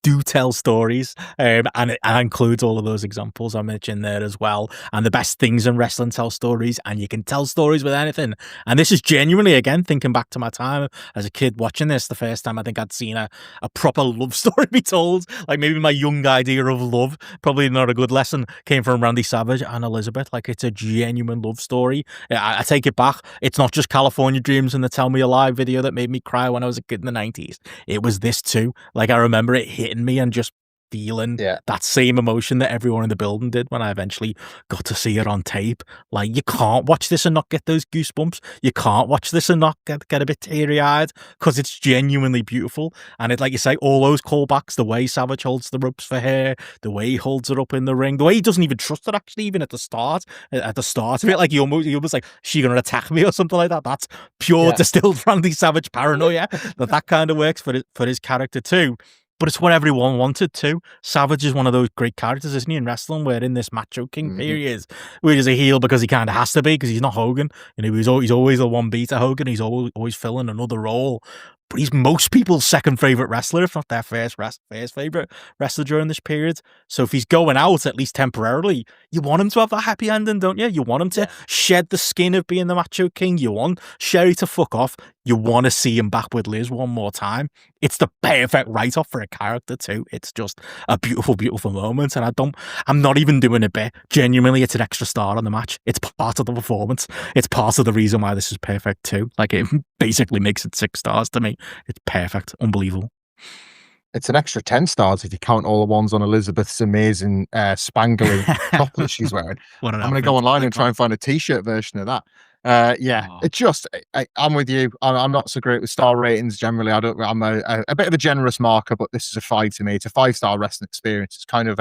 do tell stories, and it includes all of those examples I mentioned there as well. And the best things in wrestling tell stories, and you can tell stories with anything. And this is genuinely, again, thinking back to my time as a kid watching this, the first time I think I'd seen a proper love story be told. Like maybe my young idea of love, probably not a good lesson, came from Randy Savage and Elizabeth. Like it's a genuine love story. I take it back. It's not just California Dreams and the Tell Me a Lie video that made me cry when I was a kid in the 90s. It was this too. Like I remember it hitting me and just feeling that same emotion that everyone in the building did when I eventually got to see it on tape. Like you can't watch this and not get those goosebumps. You can't watch this and not get a bit teary-eyed because it's genuinely beautiful. And it, like you say, all those callbacks, the way Savage holds the ropes for her, the way he holds her up in the ring, the way he doesn't even trust her actually, even at the start of it, like he almost like, she gonna attack me or something like that. That's pure distilled Randy Savage paranoia. that kind of works for his character too. But it's what everyone wanted too. Savage is one of those great characters, isn't he, in wrestling, where in this Macho King period, where he's a heel because he kind of has to be, because he's not Hogan. He's always a one beater Hogan. He's always filling another role. but he's most people's second favorite wrestler, if not their first favorite wrestler during this period. So if he's going out, at least temporarily, you want him to have that happy ending, don't you? You want him to shed the skin of being the Macho King. You want Sherry to fuck off. You want to see him back with Liz one more time. It's the perfect write-off for a character too. It's just a beautiful, beautiful moment. And I'm not even doing a bit. Genuinely, it's an extra star on the match. It's part of the performance. It's part of the reason why this is perfect too. Like, it basically makes it 6 stars to me. It's perfect. Unbelievable. It's an extra 10 stars if you count all the ones on Elizabeth's amazing spangly top that she's wearing. I'm going to go online and try and find a t-shirt version of that. It's just, I'm with you. I'm not so great with star ratings generally. I'm a bit of a generous marker, but this is a 5 to me. It's a 5-star wrestling experience. It's kind of,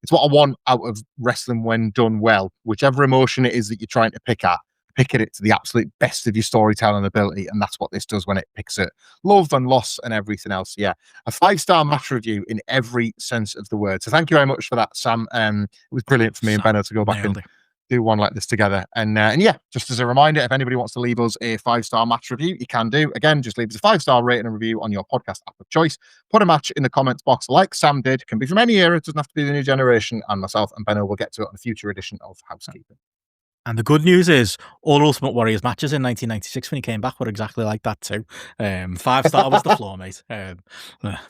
it's what I want out of wrestling when done well. Whichever emotion it is that you're trying to pick at it to the absolute best of your storytelling ability, and that's what this does when it picks at love and loss and everything else. Yeah, a 5-star match review in every sense of the word. So thank you very much for that, Sam. It was brilliant for me and Benno to go back and do one like this together. And yeah, just as a reminder, if anybody wants to leave us a 5-star match review, you can do. Again, just leave us a 5-star rating and review on your podcast app of choice. Put a match in the comments box like Sam did. It can be from any era. It doesn't have to be the new generation. And myself and Benno will get to it on a future edition of Housekeeping. And the good news is, all Ultimate Warriors matches in 1996 when he came back were exactly like that too. 5-star was the floor, mate.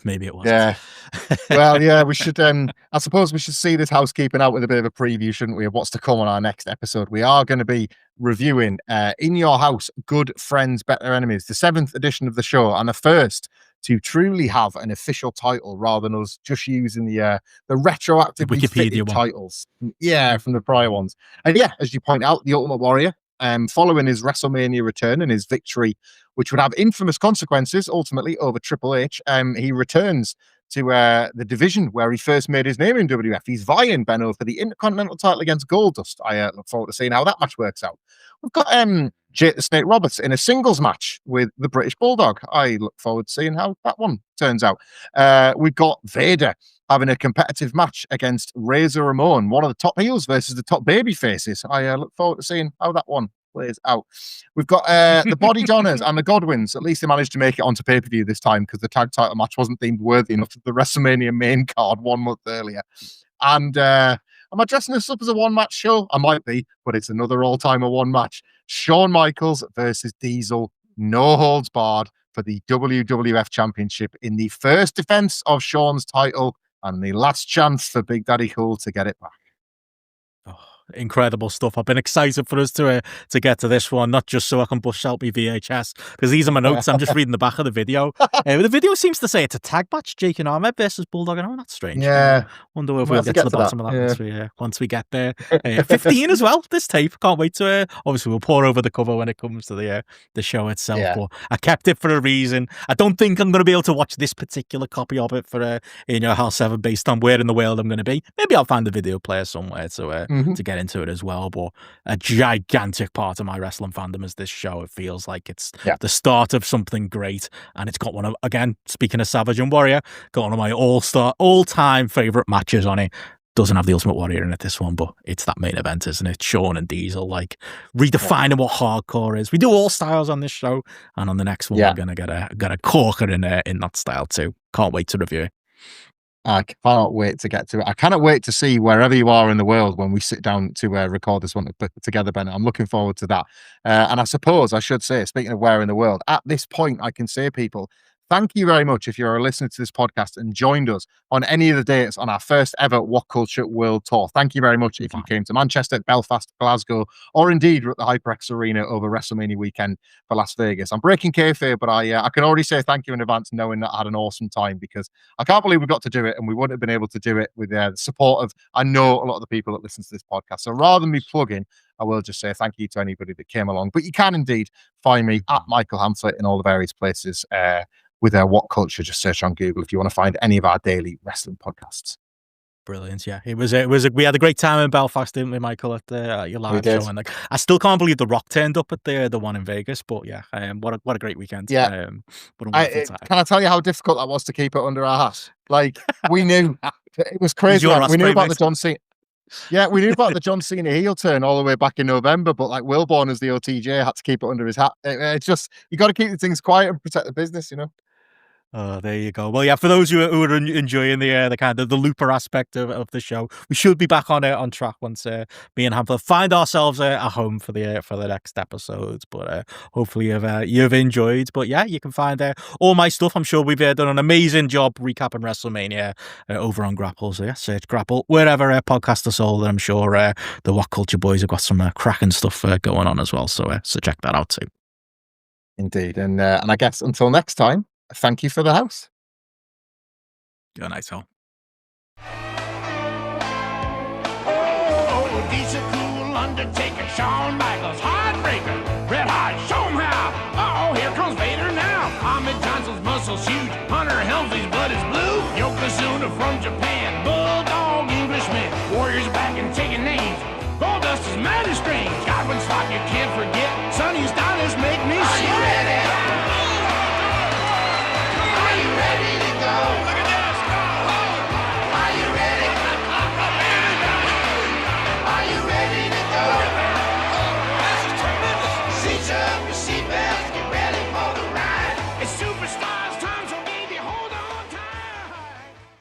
Maybe it wasn't. Yeah. Well, yeah, we should. I suppose we should see this Housekeeping out with a bit of a preview, shouldn't we, of what's to come on our next episode. We are going to be reviewing In Your House, Good Friends, Better Enemies, the 7th edition of the show, and the first to truly have an official title rather than us just using the retroactively fitted titles. Yeah, from the prior ones. And yeah, as you point out, the Ultimate Warrior, following his WrestleMania return and his victory, which would have infamous consequences ultimately over Triple H, he returns to the division where he first made his name in WWF. He's vying, Benno, for the Intercontinental title against Goldust. I look forward to seeing how that match works out. We've got Jake the Snake Roberts in a singles match with the British Bulldog. I look forward to seeing how that one turns out. We've got Vader having a competitive match against Razor Ramon, one of the top heels versus the top baby faces. I look forward to seeing how that one plays out. We've got the Body Donners and the Godwins. At least they managed to make it onto pay-per-view this time because the tag title match wasn't deemed worthy enough of the WrestleMania main card 1 month earlier. And am I dressing this up as a one-match show? I might be, but it's another all-timer one match. Shawn Michaels versus Diesel, no holds barred for the WWF Championship in the first defense of Shawn's title and the last chance for Big Daddy Cool to get it back. Oh, incredible stuff. I've been excited for us to get to this one, not just so I can bust out my VHS, because these are my notes. I'm just reading the back of the video. The video seems to say it's a tag match, Jake and Ahmed versus Bulldog. And that's strange. Yeah. Wonder if we'll get to the bottom of that once we get there. 15 as well, this tape. Can't wait to, obviously we'll pour over the cover when it comes to the show itself, but I kept it for a reason. I don't think I'm going to be able to watch this particular copy of it for In Your House 7 based on where in the world I'm going to be. Maybe I'll find a video player somewhere to get into it as well, but a gigantic part of my wrestling fandom is this show. It feels like it's the start of something great, and it's got one of, again, speaking of Savage and Warrior, got one of my all-time favorite matches on it. Doesn't have the Ultimate Warrior in it, this one, but it's that main event, isn't it? Shawn and Diesel, like, redefining what hardcore is. We do all styles on this show, and on the next one we're gonna get a corker in that style too. Can't wait to review it. I cannot wait to get to it. I cannot wait to see wherever you are in the world when we sit down to record this one together, Ben. I'm looking forward to that. And I suppose I should say, speaking of where in the world, at this point, I can say, people, thank you very much if you're a listener to this podcast and joined us on any of the dates on our first ever WhatCulture World Tour. Thank you very much if you came to Manchester, Belfast, Glasgow, or indeed at the HyperX Arena over WrestleMania weekend for Las Vegas. I'm breaking kayfabe, but I can already say thank you in advance, knowing that I had an awesome time, because I can't believe we got to do it, and we wouldn't have been able to do it with the support of, I know, a lot of the people that listen to this podcast. So rather than me plugging, I will just say thank you to anybody that came along. But you can indeed find me at Michael Hamflett in all the various places with WhatCulture. Just search on Google if you want to find any of our daily wrestling podcasts. Brilliant, yeah. We had a great time in Belfast, didn't we, Michael, at your live show? And I still can't believe The Rock turned up at the one in Vegas, but yeah, what a great weekend. Yeah. Can I tell you how difficult that was to keep it under our hat? Like, we knew it was crazy. We knew about the John Cena. Yeah, we knew about the John Cena heel turn all the way back in November, but like Wilborn as the OTJ had to keep it under his hat. It's just, you got to keep the things quiet and protect the business, you know? Oh, there you go. Well, yeah, for those who are enjoying the kind of the looper aspect of the show, we should be back on track once me and Hamflett find ourselves a home for the next episodes. But hopefully you've enjoyed. But yeah, you can find all my stuff. I'm sure we've done an amazing job recapping WrestleMania over on GRAPPL. So yeah, search GRAPPL wherever podcasts are sold, and I'm sure the WhatCulture boys have got some cracking stuff going on as well. So check that out too. Indeed, and I guess until next time. Thank you for the house. Good night, all. Oh, decent, cool Undertaker, Shawn Michaels, Heartbreaker, Red Hot, show 'em how. Uh-oh, here comes Vader now. Ahmed Johnson's muscles huge, Hunter Helmsley's blood is blue. Yokozuna from Japan.